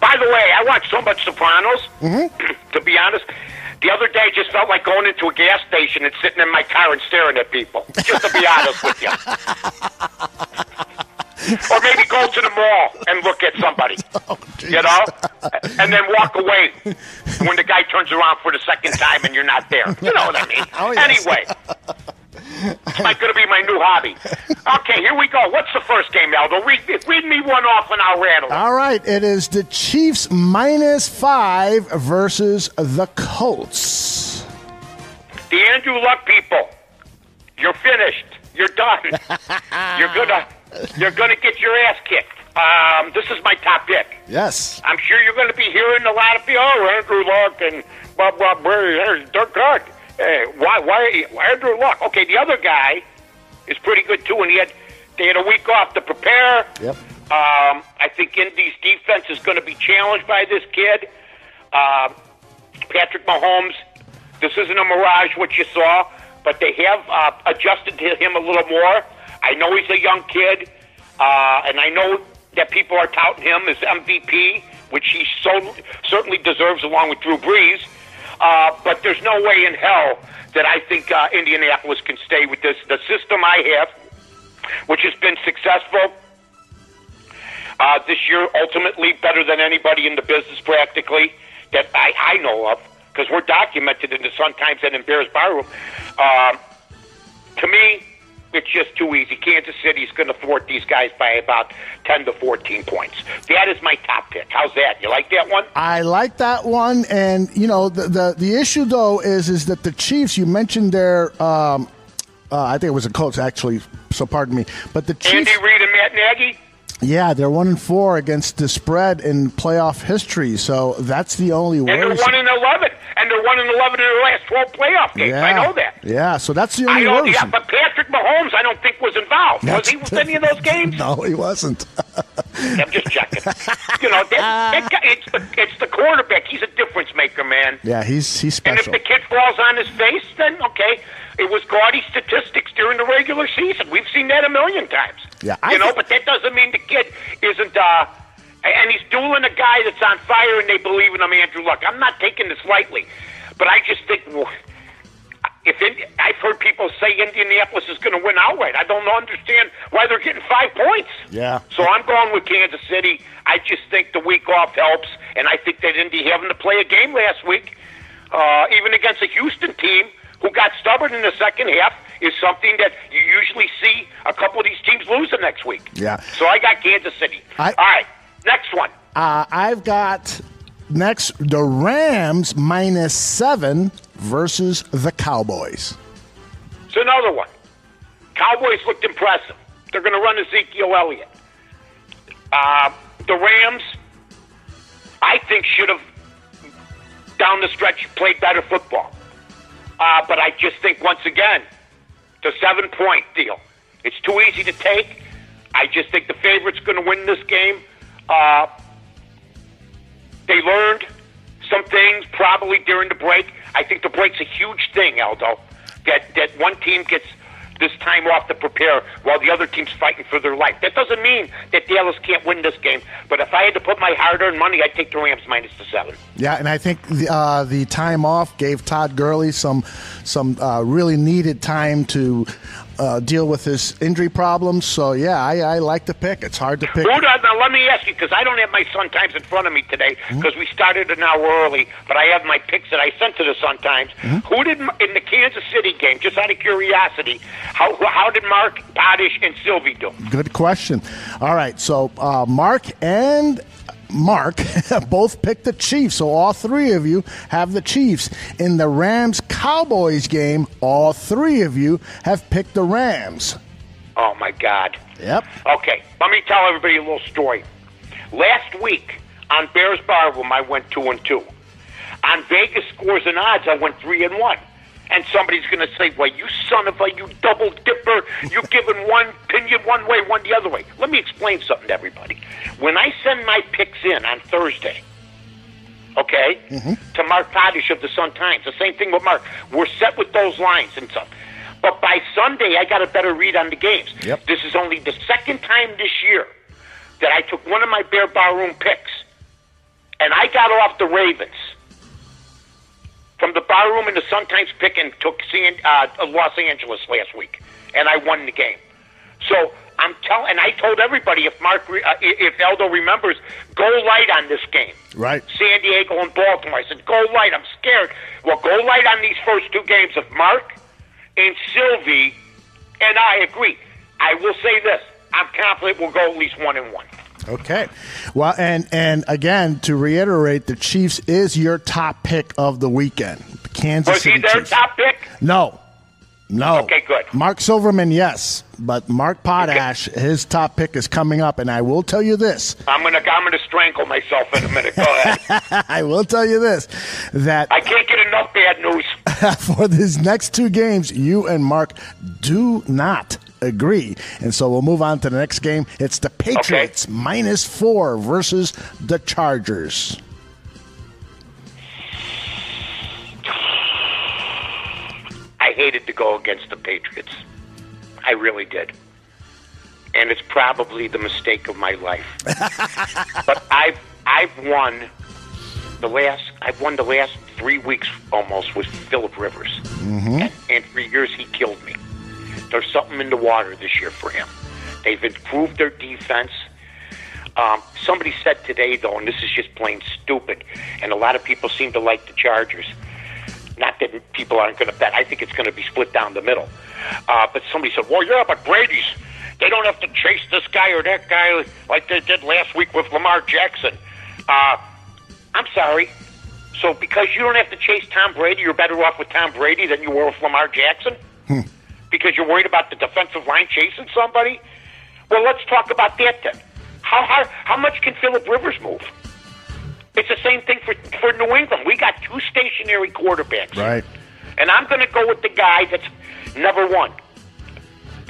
By the way, I watch so much Sopranos, to be honest. The other day, just felt like going into a gas station and sitting in my car and staring at people, just to be honest with you. Or maybe go to the mall and look at somebody, and then walk away when the guy turns around for the second time and you're not there. You know what I mean? Oh, yes. Anyway, it's going to be my new hobby. Okay, here we go. What's the first game, Aldo? Read me one off and I'll rattle it. All right, it is the Chiefs -5 versus the Colts. The Andrew Luck people, you're finished. You're done. You're gonna get your ass kicked. This is my top pick. Yes. I'm sure you're going to be hearing a lot of people, Andrew Luck and blah, blah, blah, they're good. Hey, why Andrew Luck? Okay, the other guy is pretty good, too, and they had a week off to prepare. Yep. I think Indy's defense is going to be challenged by this kid. Patrick Mahomes, this isn't a mirage, what you saw, but they have adjusted to him a little more. I know he's a young kid, and I know that people are touting him as MVP, which he certainly deserves along with Drew Brees. But there's no way in hell that I think Indianapolis can stay with the system I have, which has been successful this year, ultimately better than anybody in the business practically that I know of, because we're documented in the Sun-Times and in Bears Barroom. To me, it's just too easy. Kansas City's going to thwart these guys by about 10 to 14 points. That is my top pick. How's that? You like that one? I like that one. And, the issue, though, is that the Chiefs, you mentioned their I think it was the Colts, actually, so pardon me. But the Chiefs, Andy Reid and Matt Nagy? Yeah, they're 1-4 against the spread in playoff history, so that's the only way. And they're 1-11, and they're 1-11 in their last 12 playoff games. Yeah. I know that. Yeah, so that's the only way. Yeah, but Patrick Mahomes, I don't think was involved. Was he with any of those games? No, he wasn't. I'm just checking. That guy, it's the quarterback. He's a difference maker, man. Yeah, he's special. And if the kid falls on his face, then okay. It was gaudy statistics during the regular season. We've seen that a million times. Yeah, but that doesn't mean the kid isn't. And he's dueling a guy that's on fire, and they believe in him, Andrew Luck. I'm not taking this lightly, but I just think I've heard people say Indianapolis is going to win outright. I don't understand why they're getting 5 points. Yeah. So I'm going with Kansas City. I just think the week off helps, and I think that Indy having to play a game last week, even against a Houston team who got stubborn in the second half, is something that you usually see a couple of these teams lose the next week. Yeah. So I got Kansas City. All right, next one. I've got next the Rams -7 versus the Cowboys. It's another one. Cowboys looked impressive. They're going to run Ezekiel Elliott. The Rams, I think, should have, down the stretch, played better football. But I just think, once again, the 7-point deal. It's too easy to take. I just think the favorite's going to win this game. They learned some things probably during the break. I think the break's a huge thing, Aldo. That one team gets this time off to prepare while the other team's fighting for their life. That doesn't mean that Dallas can't win this game, but if I had to put my hard-earned money, I'd take the Rams minus the 7. Yeah, and I think the time off gave Todd Gurley some really needed time to deal with his injury problems. So, yeah, I like the pick. It's hard to pick. Now, let me ask you, because I don't have my Sun Times in front of me today, because we started an hour early, but I have my picks that I sent to the Sun Times. Who did, in the Kansas City game, just out of curiosity, how did Mark, Potash, and Sylvie do? Good question. All right, so Mark and Mark both picked the Chiefs, so all three of you have the Chiefs. In the Rams-Cowboys game, all three of you have picked the Rams. Oh, my God. Yep. Okay, let me tell everybody a little story. Last week on Bears Barroom, I went 2-2. On Vegas Scores and Odds, I went 3-1. And somebody's going to say, well, you son of a, you double dipper, you're giving one opinion one way, one the other way. Let me explain something to everybody. When I send my picks in on Thursday, okay, to Mark Potash of the Sun Times, the same thing with Mark, we're set with those lines and stuff. But by Sunday, I got a better read on the games. Yep. This is only the second time this year that I took one of my Bear Barroom picks, and I got off the Ravens from the Barroom and the Sun Times pick and took Los Angeles last week, and I won the game. So and I told everybody, if Aldo remembers, go light on this game. Right. San Diego and Baltimore. I said, go light. I'm scared. Well, go light on these first two games of Mark and Sylvie, and I agree. I will say this. I'm confident we'll go at least 1-1. Okay. Well, and again, to reiterate, the Chiefs is your top pick of the weekend. The Kansas City Chiefs. Was he their top pick? No. Okay, good. Mark Silverman, yes. But Mark Potash, his top pick is coming up, and I will tell you this. I'm gonna strangle myself in a minute. Go ahead. I will tell you this, that I can't get enough bad news. For these next two games, you and Mark do not agree. And so we'll move on to the next game. It's the Patriots -4 versus the Chargers. I hated to go against the Patriots. I really did. And it's probably the mistake of my life. But I've won the last 3 weeks almost with Phillip Rivers. And for years he killed me. There's something in the water this year for him. They've improved their defense. Somebody said today, though, and this is just plain stupid, and a lot of people seem to like the Chargers. Not that people aren't going to bet. I think it's going to be split down the middle. But somebody said, well, yeah, but Brady's, they don't have to chase this guy or that guy like they did last week with Lamar Jackson. I'm sorry. So because you don't have to chase Tom Brady, you're better off with Tom Brady than you were with Lamar Jackson? Because you're worried about the defensive line chasing somebody? Well, let's talk about that then. How much can Phillip Rivers move? It's the same thing for New England. We got two stationary quarterbacks. Right. And I'm going to go with the guy that's never won.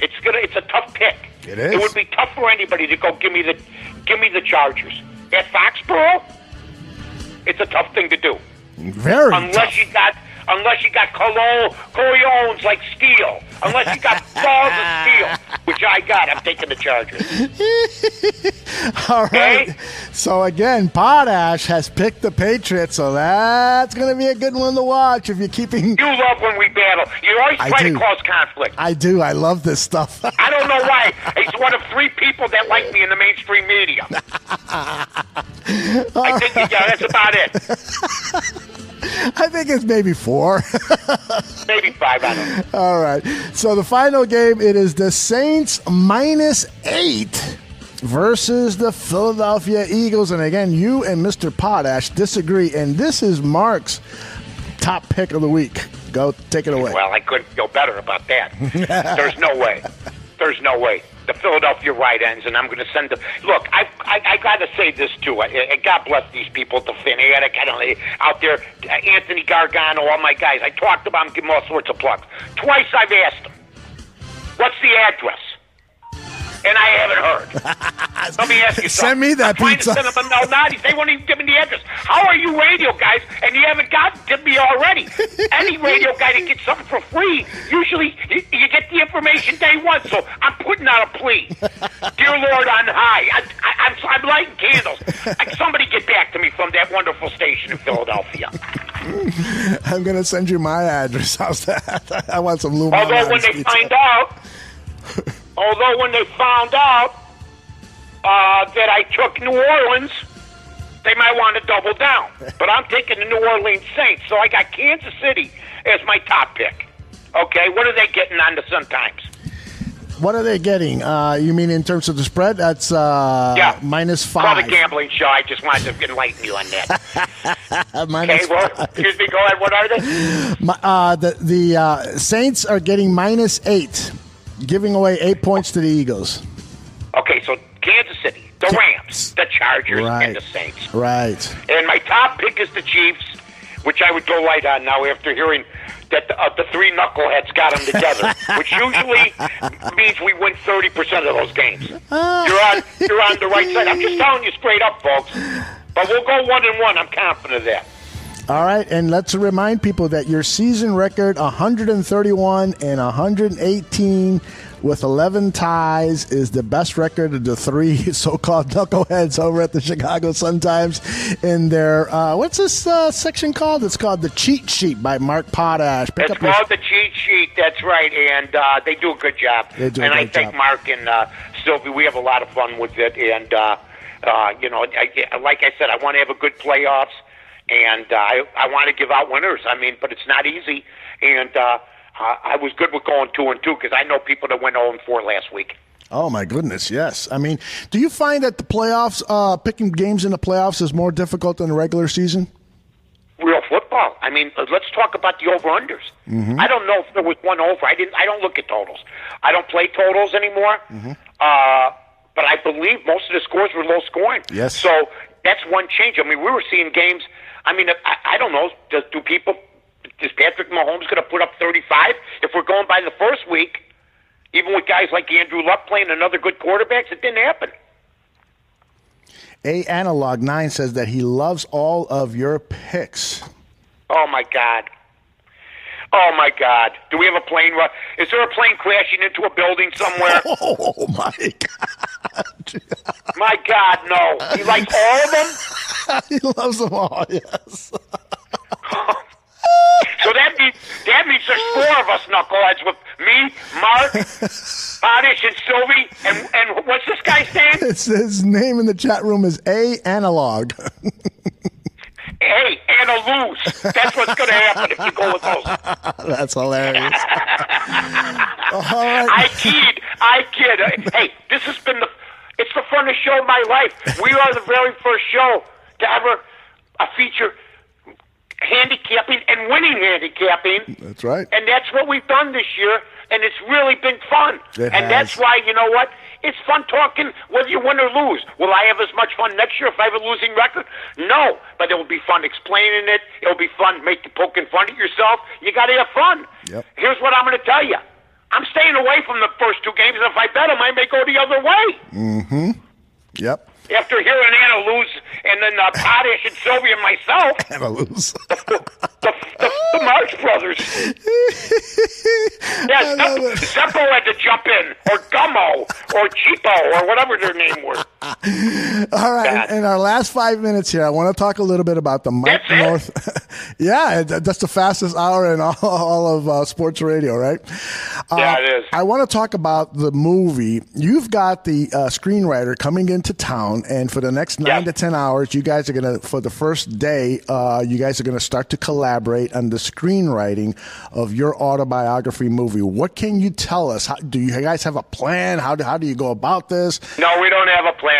It's a tough pick. It is. It would be tough for anybody to go give me the Chargers. At Foxborough, it's a tough thing to do. Very Unless tough. Unless you got Corleones like steel. Unless you got balls of steel, which I got. I'm taking the Chargers. All right. Okay? So, again, Potash has picked the Patriots, so that's going to be a good one to watch if you're keeping... You love when we battle. You always try to cause conflict. I do. I love this stuff. I don't know why. He's one of 3 people that like me in the mainstream media. I think, that's about it. I think it's maybe 4. Maybe 5, I don't know. All right. So the final game, it is the Saints -8 versus the Philadelphia Eagles. And again, you and Mr. Potash disagree. And this is Mark's top pick of the week. Go, take it away. Well, I couldn't feel better about that. There's no way. There's no way. The Philadelphia right ends, and I'm going to send them. Look, I got to say this too. And God bless these people at the Fanatic, out there, Anthony Gargano, all my guys. I talked about them, give them all sorts of plugs. Twice I've asked them, what's the address? and I haven't heard. Let me ask you something. Send me that pizza. I'm trying to send them a Malnati's. They won't even give me the address. How are you radio guys, and you haven't gotten to me already? Any radio guy that gets something for free, usually you get the information day one. So I'm putting out a plea. Dear Lord on high, I'm lighting candles. Somebody get back to me from that wonderful station in Philadelphia. I'm going to send you my address. How's that? I want some Lou Although when they find out that I took New Orleans, they might want to double down. But I'm taking the New Orleans Saints, so I got Kansas City as my top pick. Okay, what are they getting on the Sun-Times? What are they getting? You mean in terms of the spread? That's yeah. -5. Call the gambling show. I just wanted to enlighten you on that. Okay, well, excuse me, go ahead. What are they? The Saints are getting -8, giving away 8 points to the Eagles. Okay, so Kansas City, the Rams, the Chargers, and the Saints. Right. And my top pick is the Chiefs, which I would go light on now after hearing that the three knuckleheads got them together, which usually means we win 30% of those games. You're on the right side. I'm just telling you straight up, folks. But we'll go 1-1. I'm confident of that. All right, and let's remind people that your season record, 131 and 118 with 11 ties, is the best record of the three so-called knuckleheads over at the Chicago Sun-Times in their, what's this section called? It's called The Cheat Sheet by Mark Potash. It's called The Cheat Sheet, that's right, and they do a good job. And I think Mark and Sylvie, we have a lot of fun with it, and, like I said, I want to have a good playoffs. And I want to give out winners. I mean, but it's not easy. And I was good with going 2-2 because I know people that went 0-4 last week. Oh, my goodness, yes. I mean, do you find that the playoffs, picking games in the playoffs is more difficult than the regular season? Real football. I mean, let's talk about the over-unders. Mm-hmm. I don't know if there was one over. I don't look at totals. I don't play totals anymore. Mm-hmm. But I believe most of the scores were low scoring. Yes. So that's one change. I mean, we were seeing games. I mean, I don't know. Is Patrick Mahomes going to put up 35? If we're going by the first week, even with guys like Andrew Luck playing another good quarterbacks, it didn't happen. A Analog 9 says that he loves all of your picks. Oh, my God. Oh, my God. Do we have a plane? Is there a plane crashing into a building somewhere? Oh, my God. My God, no. He likes all of them? He loves them all, yes. So that means there's 4 of us knuckleheads with me, Mark, Potash, and Sylvie, and what's this guy's name? His name in the chat room is A Analog. Hey, Anna lose. That's what's going to happen if you go with those. That's hilarious. All right. I kid. Hey, this has been it's the funnest show of my life. We are the very first show to ever feature handicapping and winning handicapping. That's right. And that's what we've done this year, and it's really been fun. That's why, you know what? It's fun talking whether you win or lose. Will I have as much fun next year if I have a losing record? No, but it will be fun explaining it. It will be fun poking fun at yourself. You got to have fun. Yep. Here's what I'm going to tell you. I'm staying away from the first 2 games, and if I bet them, I may go the other way. Mm-hmm. Yep. After hearing Anna lose, and then Potash and Sylvia and myself. Anna lose. The Marx Brothers. Yeah, Zeppo had to jump in, or Gummo, or Cheapo, or whatever their name were. All right, in our last 5 minutes here, I want to talk a little bit about the Mike North. Yeah, that's the fastest hour in all of sports radio, right? Yeah, it is. I want to talk about the movie. You've got the screenwriter coming into town, and for the next 9 to 10 hours, you guys are going to, for the first day, you guys are going to start to collaborate on the screenwriting of your autobiography movie. What can you tell us? Do you guys have a plan? How do you go about this? No, we don't have a plan.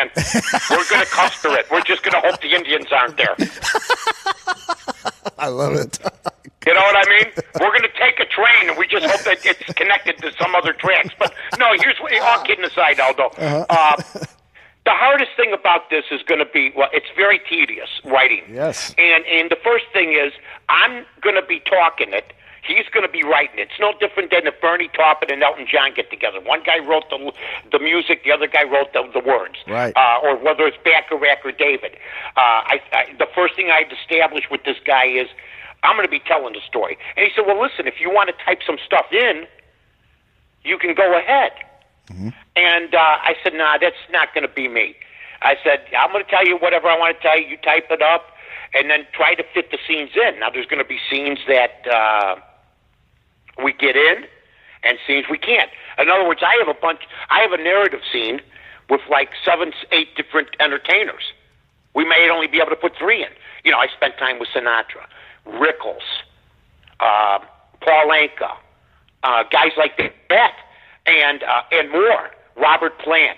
We're going to custer it. We're just going to hope the Indians aren't there. I love it. You know what I mean? We're going to take a train, and we just hope that it's connected to some other tracks. But no, here's what, all kidding aside, Aldo. The hardest thing about this is going to be, well, it's very tedious writing. Yes. And the first thing is, I'm going to be talking it. he's going to be writing it. It's no different than if Bernie Taupin and Elton John get together. One guy wrote the music, the other guy wrote the words. Right. Or whether it's Bacharach or David. The first thing I'd establish with this guy is, I'm going to be telling the story. And he said, well, listen, if you want to type some stuff in, you can go ahead. Mm-hmm. And I said, nah, that's not going to be me. I said, I'm going to tell you whatever I want to tell you. You type it up, and then try to fit the scenes in. Now, there's going to be scenes that we get in and scenes we can't. In other words, I have a narrative scene with like 7, 8 different entertainers. We may only be able to put 3 in. You know, I spent time with Sinatra, Rickles, Paul Anka, guys like that, and more. Robert Plant.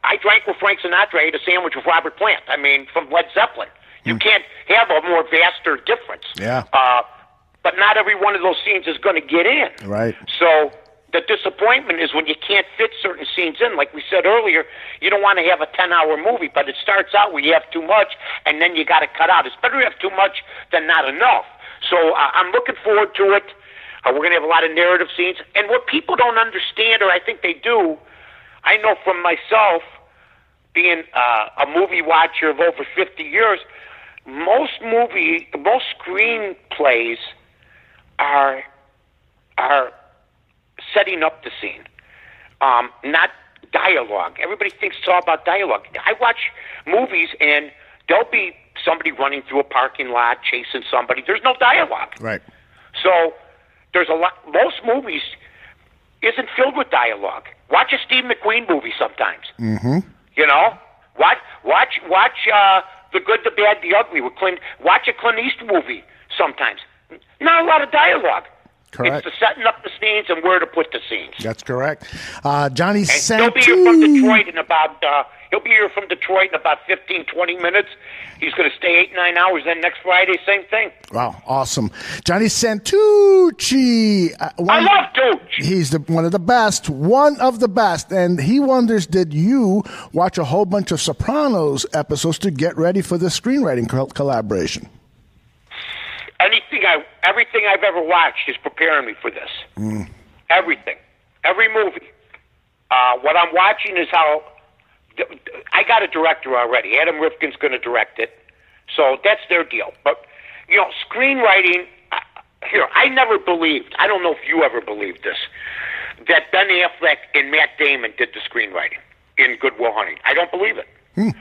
I drank with Frank Sinatra, ate a sandwich with Robert Plant. I mean, from Led Zeppelin. You can't have a more vaster difference. Yeah. But not every one of those scenes is going to get in. Right. So the disappointment is when you can't fit certain scenes in. Like we said earlier, you don't want to have a 10-hour movie, but it starts out where you have too much, and then you got to cut out. It's better to have too much than not enough. So I'm looking forward to it. We're going to have a lot of narrative scenes. And what people don't understand, or I think they do, I know from myself, being a movie watcher of over 50 years, most screenplays are setting up the scene, not dialogue. Everybody thinks it's all about dialogue. I watch movies and there'll be somebody running through a parking lot chasing somebody. There's no dialogue. Right. So there's a lot. Most movies isn't filled with dialogue. Watch a Steve McQueen movie sometimes. Mm-hmm. You know, watch The Good, the Bad, the Ugly with Clint. Watch a Clint Eastwood movie sometimes. Not a lot of dialogue. Correct. It's the setting up the scenes and where to put the scenes. That's correct. Johnny Santu. He'll be here from Detroit in about. He'll be here from Detroit in about 15, 20 minutes. He's going to stay 8, 9 hours. Then next Friday, same thing. Wow, awesome. Johnny Santucci. I love Ducci. He's one of the best, and he wonders, did you watch a whole bunch of Sopranos episodes to get ready for the screenwriting collaboration? Everything I've ever watched is preparing me for this. Everything, every movie. What I'm watching is how. I got a director already. Adam Rifkin's going to direct it, so that's their deal. But you know, screenwriting. I never believed. I don't know if you ever believed this, that Ben Affleck and Matt Damon did the screenwriting in Good Will Hunting. I don't believe it. And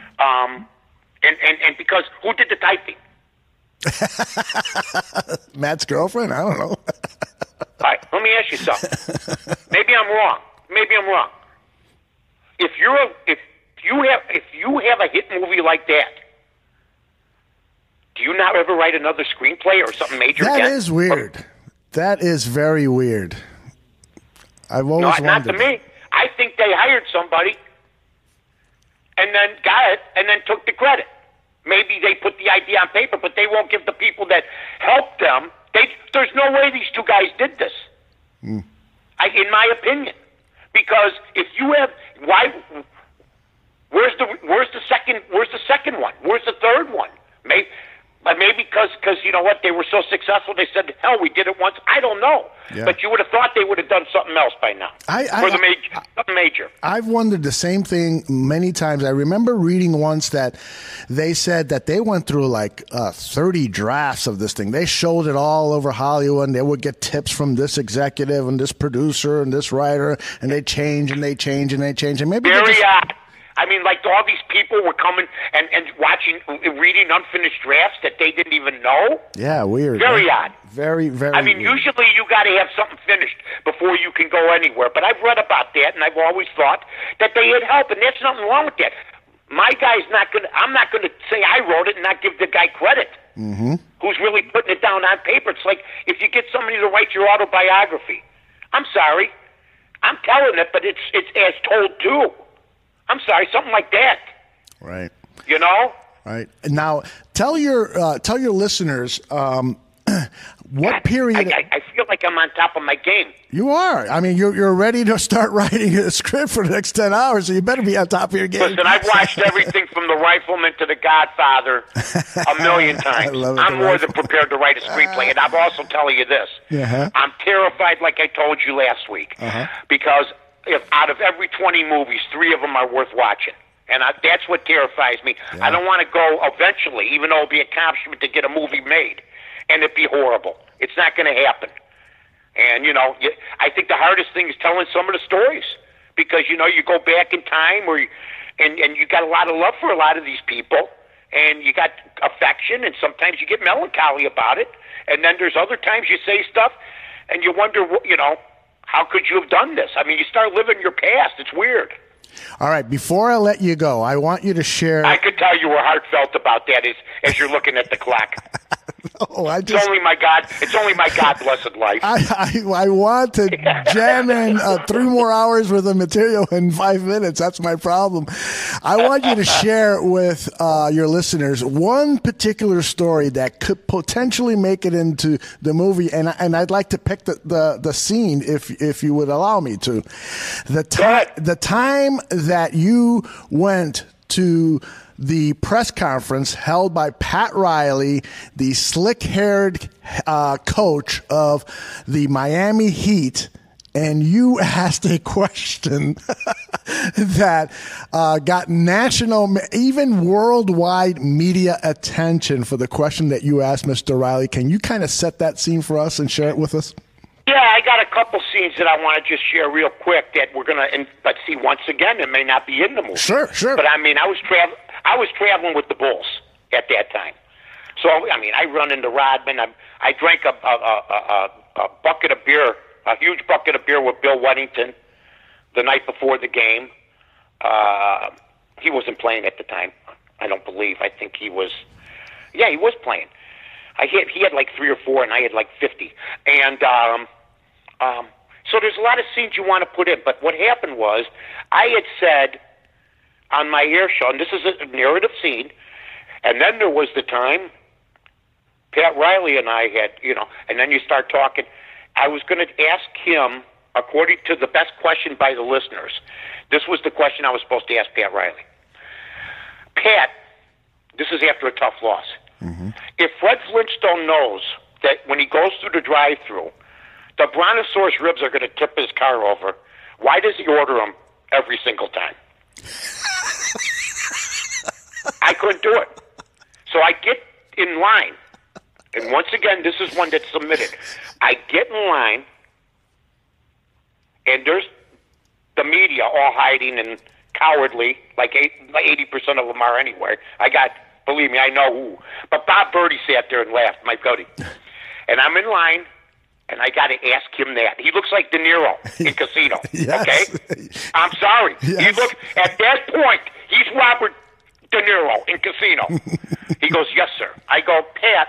because who did the typing? Matt's girlfriend? I don't know. All right, let me ask you something. Maybe I'm wrong. If you have a hit movie like that, do you not ever write another screenplay or something major? That is weird. That is very weird. I've always wondered. Not to me. I think they hired somebody and then got it and then took the credit. Maybe they put the idea on paper, but they won't give the people that helped them. There's no way these two guys did this, in my opinion. Because if you have, where's the second one? Where's the third one? Maybe because you know what, they were so successful, they said, hell, we did it once. I don't know. Yeah. But you would have thought they would have done something else by now. Something major. I've wondered the same thing many times. I remember reading once that they said that they went through like 30 drafts of this thing. They showed it all over Hollywood, and they would get tips from this executive and this producer and this writer, and they change and they change and they change. And maybe very odd. I mean, like all these people were coming and reading unfinished drafts that they didn't even know. Yeah, weird. Very odd. Very, very I mean, weird. Usually you got to have something finished before you can go anywhere. But I've read about that, and I've always thought that they had help, and there's nothing wrong with that. My guy's not going to, I'm not going to say I wrote it and not give the guy credit. Mm-hmm. Who's really putting it down on paper. It's like if you get somebody to write your autobiography. I'm sorry. I'm telling it, but it's as told too. I'm sorry, something like that. Right. You know? Right. Now, tell your listeners What period? I feel like I'm on top of my game. You are. I mean, you're ready to start writing a script for the next 10 hours, so you better be on top of your game. Listen, I've watched everything from The Rifleman to The Godfather a million times. I'm more than prepared to write a screenplay, and I'm also telling you this. I'm terrified, like I told you last week, because if out of every 20 movies, 3 of them are worth watching. And that's what terrifies me. Yeah. I don't want to go eventually, even though it'll be an accomplishment to get a movie made, and it be horrible. It's not going to happen. And, I think the hardest thing is telling some of the stories. Because, you go back in time and you got a lot of love for a lot of these people, and you got affection, and sometimes you get melancholy about it. And then there's other times you say stuff, and you wonder, how could you have done this? I mean, you start living your past. It's weird. All right, before I let you go, I want you to share... I could tell you were heartfelt about that as you're looking at the clock. It's only my God-blessed life. I want to jam in 3 more hours worth of material in 5 minutes. That's my problem. I want you to share with your listeners one particular story that could potentially make it into the movie, and I'd like to pick the scene if you would allow me to. The time that you went to the press conference held by Pat Riley, the slick-haired coach of the Miami Heat, and you asked a question that got national, even worldwide media attention for the question that you asked Mr. Riley. Can you kind of set that scene for us and share it with us? Yeah, I got a couple scenes that I want to just share real quick that we're going to, but see, once again, it may not be in the movie. Sure. But, I mean, I was traveling with the Bulls at that time. So, I mean, I run into Rodman. I drank a bucket of beer, a huge bucket of beer with Bill Weddington the night before the game. He wasn't playing at the time, I don't believe. I think he was playing. He had like 3 or 4, and I had like 50. And so there's a lot of scenes you want to put in. But what happened was I had said on my air show, and this is a narrative scene, and then there was the time Pat Riley and I had, and then you start talking. I was going to ask him, according to the best question by the listeners, this was the question I was supposed to ask Pat Riley. Pat, this is after a tough loss. Mm-hmm. If Fred Flintstone knows that when he goes through the drive-thru, the brontosaurus ribs are going to tip his car over, why does he order them every single time? I couldn't do it. So I get in line, and once again, this is one that's submitted. I get in line, and there's the media all hiding and cowardly, like 80% of them are anyway. Believe me, I know who. But Bob Birdie sat there and laughed, my buddy. And I'm in line, and I got to ask him that. He looks like De Niro in Casino, yes. Okay? I'm sorry. Yes. He looks, at that point, he's Robert De Niro in Casino. He goes, yes, sir. I go, Pat,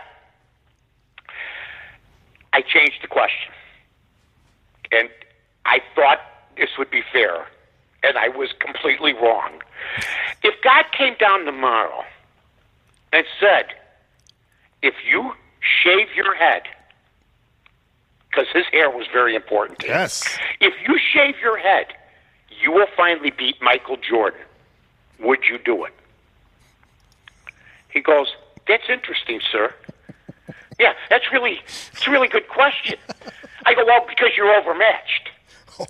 I changed the question. And I thought this would be fair, and I was completely wrong. If God came down tomorrow and said, if you shave your head, because his hair was very important to him. Yes. If you shave your head, you will finally beat Michael Jordan. Would you do it? He goes, that's interesting, sir. Yeah, it's a really good question. I go, well, because you're overmatched.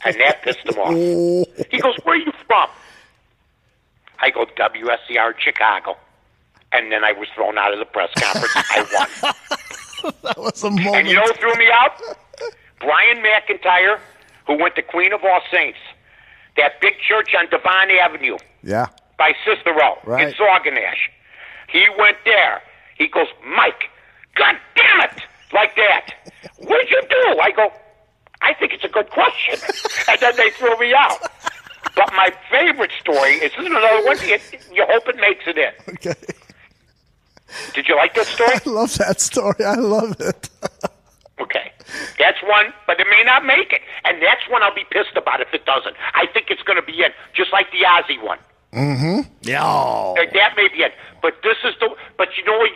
And that pissed him off. He goes, where are you from? I go, WSCR Chicago. And then I was thrown out of the press conference. I won. That was a moment. And you know who threw me out? Brian McIntyre, who went to Queen of All Saints. That big church on Devon Avenue. Yeah. By Cicero right. in Sauganash. He went there. He goes, Mike, God damn it! Like that. What did you do? I go, I think it's a good question. And then they threw me out. But my favorite story is, this is another one, you hope it makes it in. Okay. Did you like that story? I love that story. I love it. Okay. That's one, but it may not make it. And that's one I'll be pissed about if it doesn't. I think it's going to be in, just like the Ozzy one. Mm-hmm. Yeah. That may be it. But this is but you know what,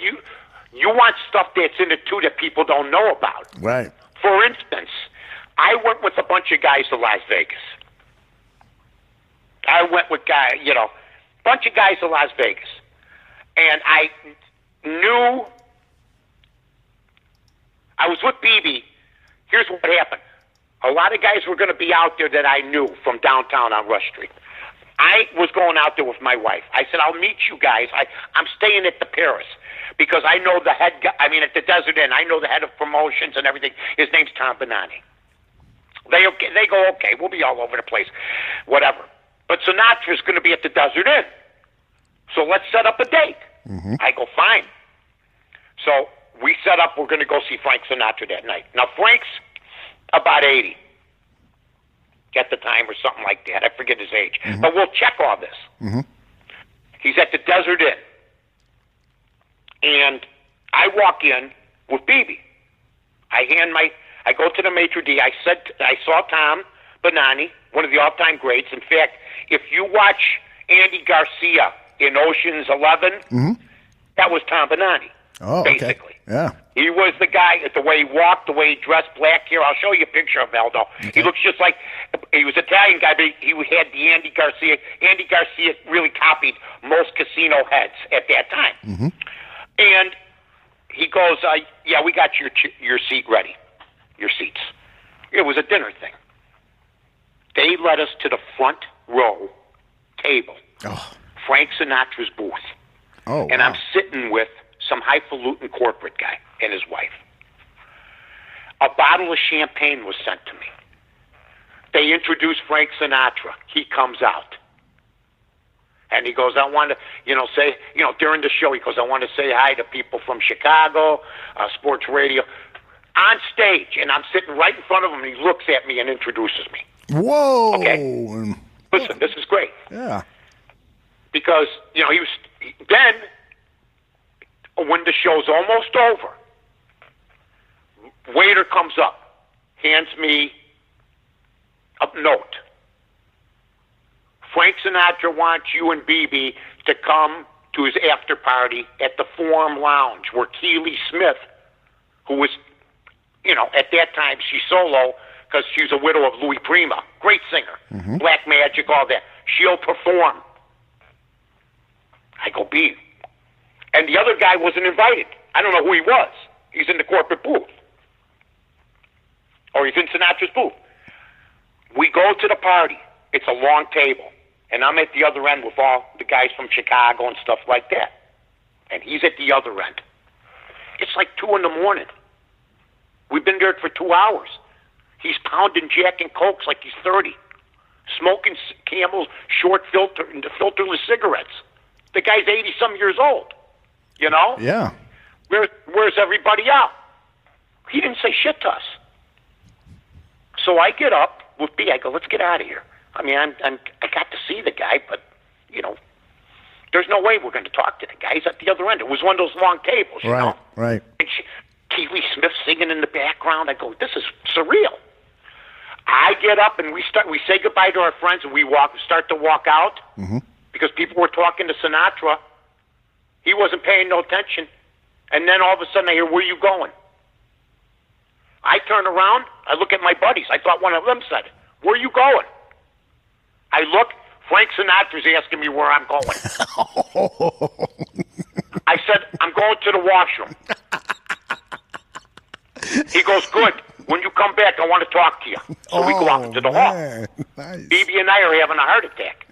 You want stuff that's in it, too, that people don't know about. Right. For instance, I went with a bunch of guys to Las Vegas. I went with bunch of guys to Las Vegas. And I knew I was with BB. Here's what happened. A lot of guys were going to be out there that I knew from downtown on Rush Street. I was going out there with my wife. I said, I'll meet you guys. I'm staying at the Paris because I know the head guy. I mean, at the Desert Inn, I know the head of promotions and everything. His name's Tom Benani. They go, okay, we'll be all over the place, whatever. But Sinatra's going to be at the Desert Inn. So let's set up a date. Mm-hmm. I go, fine. So we set up, we're going to go see Frank Sinatra that night. Now, Frank's about 80 at the time or something like that. I forget his age. Mm-hmm. But we'll check all this. Mm-hmm. He's at the Desert Inn. And I walk in with BB. I go to the maitre d'. I saw Tom Benani, one of the all-time greats. In fact, if you watch Andy Garcia in Ocean's 11, mm-hmm. that was Tom Benani. Oh, basically. Okay. Yeah. He was the guy, the way he walked, the way he dressed, black hair. I'll show you a picture of Aldo. Okay. He looks just like, he was an Italian guy, but he had the Andy Garcia. Andy Garcia really copied most casino heads at that time. Mm-hmm. And he goes, yeah, we got your seat ready, your seats. It was a dinner thing. They led us to the front row table, Frank Sinatra's booth. Oh, and wow. I'm sitting with some highfalutin corporate guy and his wife. A bottle of champagne was sent to me. They introduced Frank Sinatra. He comes out. And he goes, I want to, say, during the show, he goes, I want to say hi to people from Chicago, sports radio. On stage, and I'm sitting right in front of him, and he looks at me and introduces me. Whoa. Okay. Listen, this is great. Yeah. Because, he was, then, when the show's almost over, waiter comes up, hands me a note. Frank Sinatra wants you and BB to come to his after party at the Forum Lounge, where Keely Smith, who was, at that time, she's solo because she's a widow of Louis Prima, great singer, mm-hmm. Black Magic, all that. She'll perform. I go, B. And the other guy wasn't invited. I don't know who he was. He's in the corporate booth. Or he's in Sinatra's booth. We go to the party. It's a long table. And I'm at the other end with all the guys from Chicago and stuff like that. And he's at the other end. It's like 2 a.m. We've been there for 2 hours. He's pounding Jack and Cokes like he's 30. Smoking Camels, short filter, and filterless cigarettes. The guy's 80-some years old. Yeah. Where's everybody out? He didn't say shit to us. So I get up with B. I go, let's get out of here. I mean, I got to see the guy, but, there's no way we're going to talk to the guy. He's at the other end. It was one of those long tables, you know? Right. And Keely Smith singing in the background. I go, this is surreal. I get up and we say goodbye to our friends, and we start to walk out mm-hmm. because people were talking to Sinatra. He wasn't paying no attention. And then all of a sudden I hear, where are you going? I turn around. I look at my buddies. I thought one of them said it. Where are you going? I look. Frank Sinatra's asking me where I'm going. I said, I'm going to the washroom. He goes, good. When you come back, I want to talk to you. So we go out into the hall. Nice. BB and I are having a heart attack.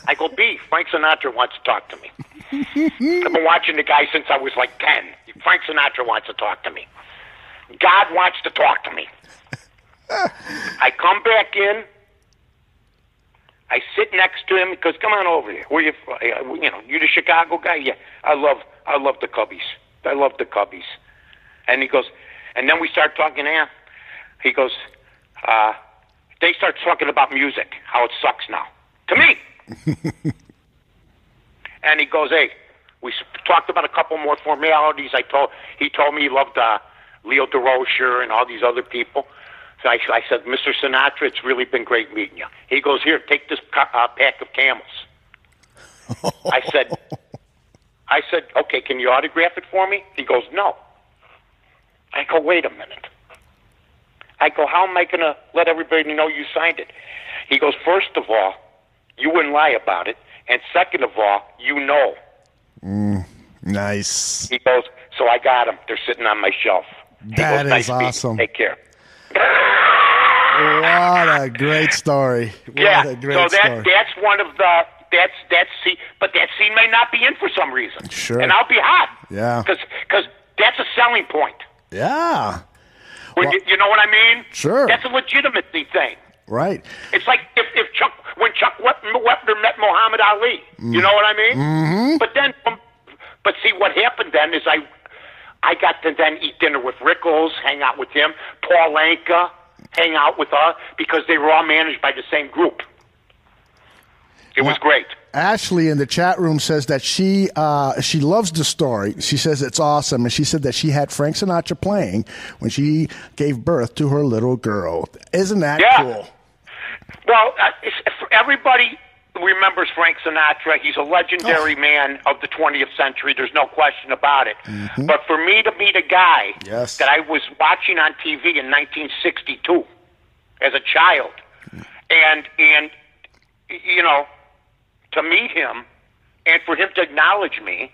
I go, B, Frank Sinatra wants to talk to me. I've been watching the guy since I was like 10. Frank Sinatra wants to talk to me. God wants to talk to me. I come back in. I sit next to him because, come on over here. Where you the Chicago guy? Yeah, I love the Cubbies. I love the Cubbies. And he goes, and then we start talking. He goes, they start talking about music, how it sucks now. To me. And he goes, hey, we talked about a couple more formalities. He told me he loved Leo DeRocher and all these other people. So I said, Mr. Sinatra, it's really been great meeting you. He goes, here, take this pack of Camels. I I said, okay, can you autograph it for me? He goes, no. I go, wait a minute. I go, how am I going to let everybody know you signed it? He goes, first of all, you wouldn't lie about it. And second of all, you know. Nice. He goes, so I got them. They're sitting on my shelf. That is awesome. Take care. What a great story. What a great story. That's one of the that scene, but that scene may not be in for some reason. Sure. And I'll be hot. Yeah. Because that's a selling point. Yeah. You know what I mean? Sure. That's a legitimacy thing. Right. It's like when Chuck Wepner met Muhammad Ali. You know what I mean? Mm-hmm. But see, what happened then is I got to then eat dinner with Rickles, hang out with him, Paul Anka, hang out with us, because they were all managed by the same group. It was great. Ashley in the chat room says that she loves the story. She says it's awesome, and she said that she had Frank Sinatra playing when she gave birth to her little girl. Isn't that cool? Well, everybody remembers Frank Sinatra. He's a legendary man of the 20th century. There's no question about it. Mm-hmm. But for me to meet a guy that I was watching on TV in 1962 as a child, and you know, to meet him and for him to acknowledge me,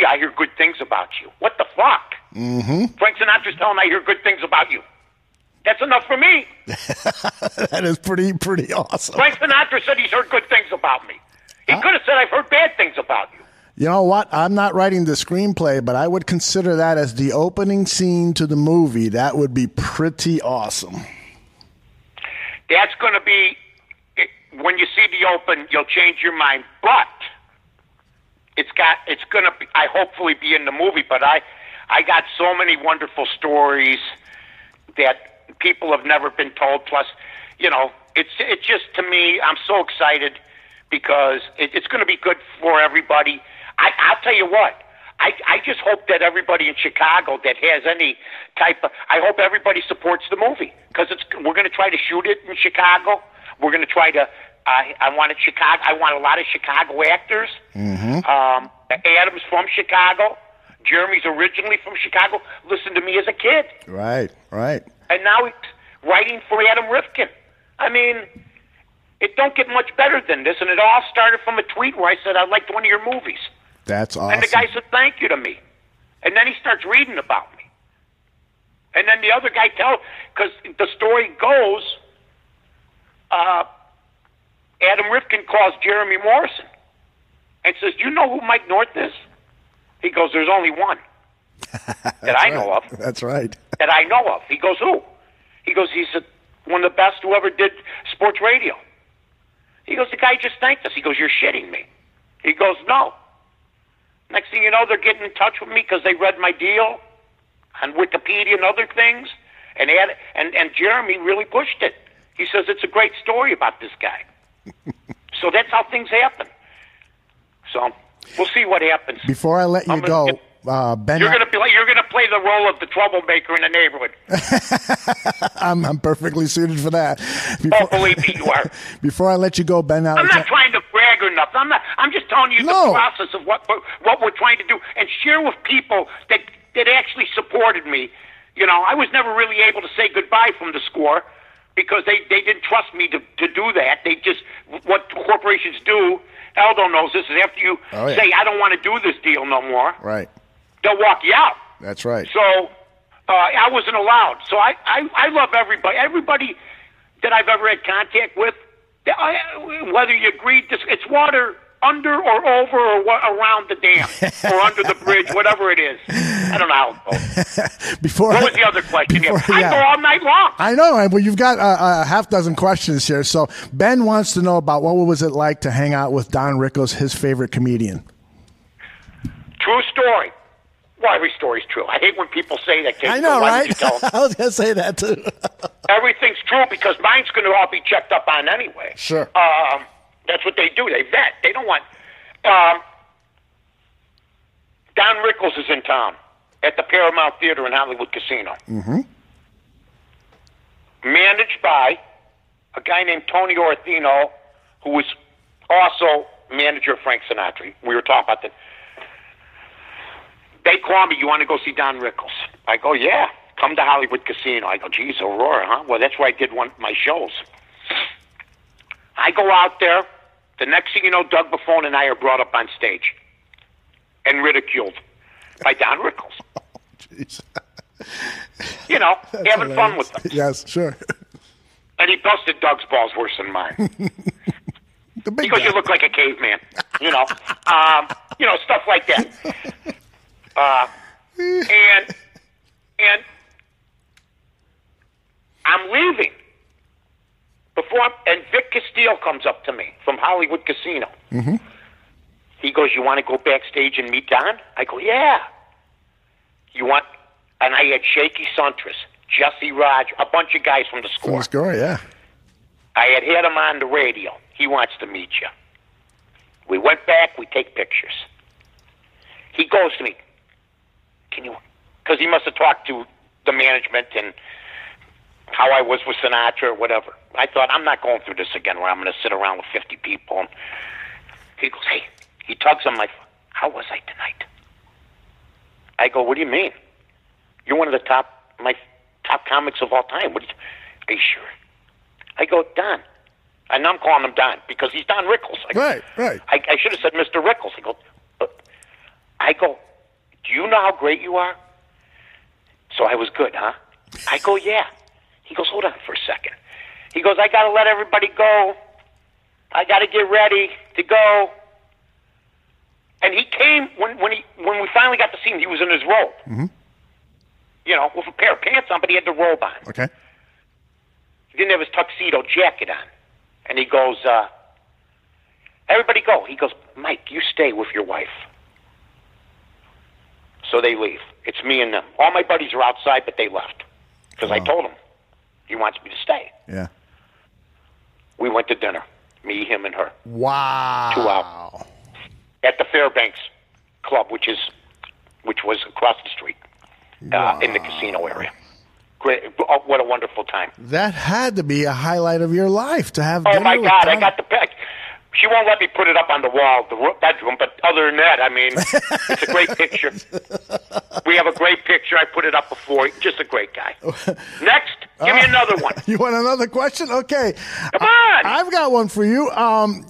I hear good things about you. What the fuck? Mm-hmm. Frank Sinatra's telling me I hear good things about you. That's enough for me. That is pretty awesome. Frank Sinatra said he's heard good things about me. He could have said I've heard bad things about you. You know what? I'm not writing the screenplay, but I would consider that as the opening scene to the movie. That would be pretty awesome. That's going to be, when you see the open, you'll change your mind. But it's going to be, I hopefully be in the movie, but I got so many wonderful stories that people have never been told. Plus, you know, it's just, to me, I'm so excited because it's going to be good for everybody. I'll tell you what, I just hope that everybody in Chicago that has any type of, I hope everybody supports the movie, because we're going to try to shoot it in Chicago. We're going to try to, I want a lot of Chicago actors. Mm-hmm. Adam's from Chicago. Jeremy's originally from Chicago. Listened to me as a kid. Right. And now he's writing for Adam Rifkin. I mean, it don't get much better than this, and it all started from a tweet where I said I liked one of your movies. That's awesome. And the guy said thank you to me. And then he starts reading about me. And then the other guy because the story goes, Adam Rifkin calls Jeremy Morrison and says, do you know who Mike North is? He goes, there's only one that I know of. That's right. That I know of. He goes, who? He goes, he's one of the best who ever did sports radio. He goes, the guy just thanked us. He goes, you're shitting me. He goes, no. Next thing you know, they're getting in touch with me because they read my deal on Wikipedia and other things. And Jeremy really pushed it. He says it's a great story about this guy. So that's how things happen. So we'll see what happens. Before I let you go, Ben, you're going to play the role of the troublemaker in the neighborhood. I'm perfectly suited for that. Believe me, you are. Before I let you go, Ben, I'm not trying to brag or nothing. I'm just telling you the process of what we're trying to do and share with people that actually supported me. You know, I was never really able to say goodbye from the score because they didn't trust me to do that. They just, what corporations do, Aldo knows this, is after you say, I don't want to do this deal no more, right, they'll walk you out. That's right. So I wasn't allowed. So I love everybody. Everybody that I've ever had contact with, whether you agreed, it's water under or over or around the dam or under the bridge, whatever it is. I don't know how it goes. What was the other question? I go all night long. I know. Well, you've got a half dozen questions here. So Ben wants to know about what was it like to hang out with Don Rickles, his favorite comedian. True story. Well, every story's true. I hate when people say that. I know, right? I was going to say that, too. Everything's true because mine's going to all be checked up on anyway. Sure. That's what they do. They vet. They don't want... Don Rickles is in town at the Paramount Theater in Hollywood Casino. Mm-hmm. Managed by a guy named Tony Orthino, who was also manager of Frank Sinatra. We were talking about that. they call me, you want to go see Don Rickles? I go, yeah. Come to Hollywood Casino. I go, geez, Aurora, huh? Well, that's where I did one of my shows. I go out there. The next thing you know, Doug Buffone and I are brought up on stage and ridiculed by Don Rickles. Oh, jeez. You know, That's having hilarious. fun with them. Yes, sure. And he busted Doug's balls worse than mine. The big Because guy. you look like a caveman. You know, stuff like that. And I'm leaving. And Vic Castillo comes up to me from Hollywood Casino. Mm-hmm. He goes, you want to go backstage and meet Don? I go, yeah. And I had Shaky Suntress, Jesse Rogers, a bunch of guys from the score. From the score, yeah. I had him on the radio. He wants to meet you. We went back. We take pictures. He goes to me, because he must have talked to the management and how I was with Sinatra or whatever. I thought, I'm not going through this again where I'm going to sit around with 50 people. And he goes, hey, he tugs on my phone. How was I tonight? I go, what do you mean? You're one of my top comics of all time. Are you sure? I go, Don. And I'm calling him Don because he's Don Rickles. Right. I should have said Mr. Rickles. I go, do you know how great you are? So I was good, huh? I go, yeah. He goes, hold on for a second. He goes, I got to let everybody go. I got to get ready to go. And he came, when we finally got to see him, he was in his robe. Mm-hmm. You know, with a pair of pants on, but he had the robe on. Okay. He didn't have his tuxedo jacket on. And he goes, everybody go. He goes, Mike, you stay with your wife. So they leave. It's me and them. All my buddies are outside, but they left. Because I told him he wants me to stay. Yeah. We went to dinner. Me, him, and her. Wow. 2 hours. At the Fairbanks Club, which was across the street in the casino area. Great. Oh, what a wonderful time. That had to be a highlight of your life to have. Oh, my dinner with God. Don. I got the pic. She won't let me put it up on the wall, the bedroom, but other than that, I mean, it's a great picture. We have a great picture. I put it up before. Just a great guy. Next, give me another one. You want another question? Okay. Come on. I've got one for you.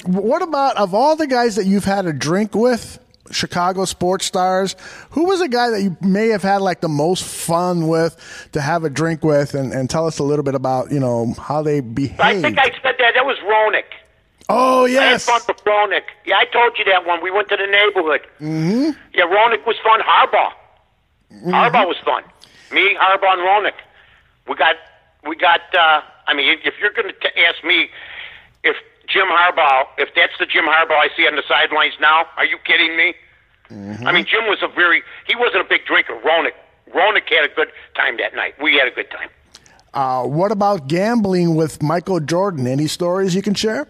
What about, of all the guys that you've had a drink with, Chicago sports stars, who was a guy that you may have had like the most fun with to have a drink with, and tell us a little bit about, how they behaved? I think I said that. That was Ronick. Oh, yes. I had fun with Ronick. Yeah, I told you that one. We went to the neighborhood. Mm-hmm. Yeah, Ronick was fun. Harbaugh. Mm-hmm. Harbaugh was fun. Me, Harbaugh, and Ronick. We got. If you're going to ask me if Jim Harbaugh, if that's the Jim Harbaugh I see on the sidelines now, are you kidding me? Mm-hmm. I mean, Jim was he wasn't a big drinker. Ronick had a good time that night. We had a good time. What about gambling with Michael Jordan? Any stories you can share?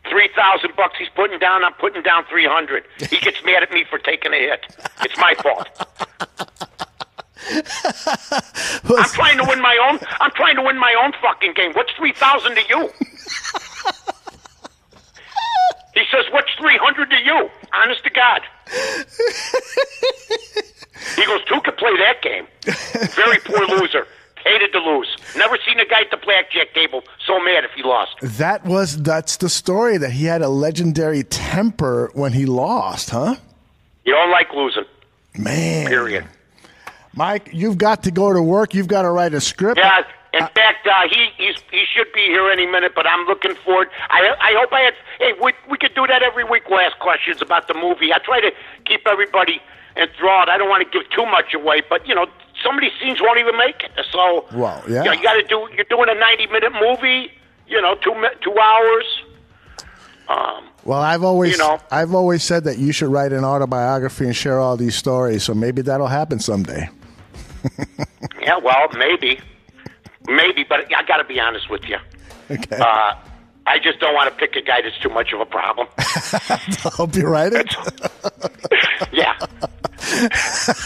$3,000 he's putting down. I'm putting down 300. He gets mad at me for taking a hit. It's my fault. I'm trying to win my own fucking game. What's 3,000 to you? He says, "What's 300 to you?" Honest to God. He goes, "Two could play that game." Very poor loser. Hated to lose. Never seen a guy at the blackjack table so mad if he lost. That's the story, that he had a legendary temper when he lost, huh? You don't like losing. Man. Period. Mike, you've got to go to work. You've got to write a script. Yeah. In fact, he should be here any minute, but I'm looking forward. I hope I had. Hey, we could do that every week. We'll ask questions about the movie. I try to keep everybody enthralled. I don't want to give too much away, but some of these scenes won't even make it. So, well, yeah. You got to do. You're doing a 90-minute movie. 2 hours. Well, I've always said that you should write an autobiography and share all these stories. So maybe that'll happen someday. Yeah, well, maybe, but I got to be honest with you. Okay. I just don't want to pick a guy that's too much of a problem. I hope you're right. Yeah.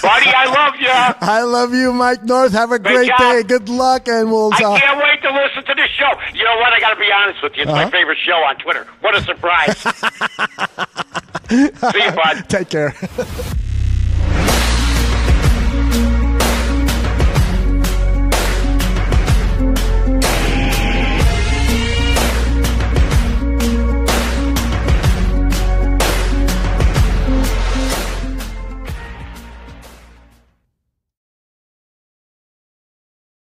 Buddy, I love you. I love you, Mike North. Have a great day. Good luck, and we'll talk. I can't wait to listen to this show. You know what? I got to be honest with you. It's my favorite show on Twitter. What a surprise. See you, bud. Take care.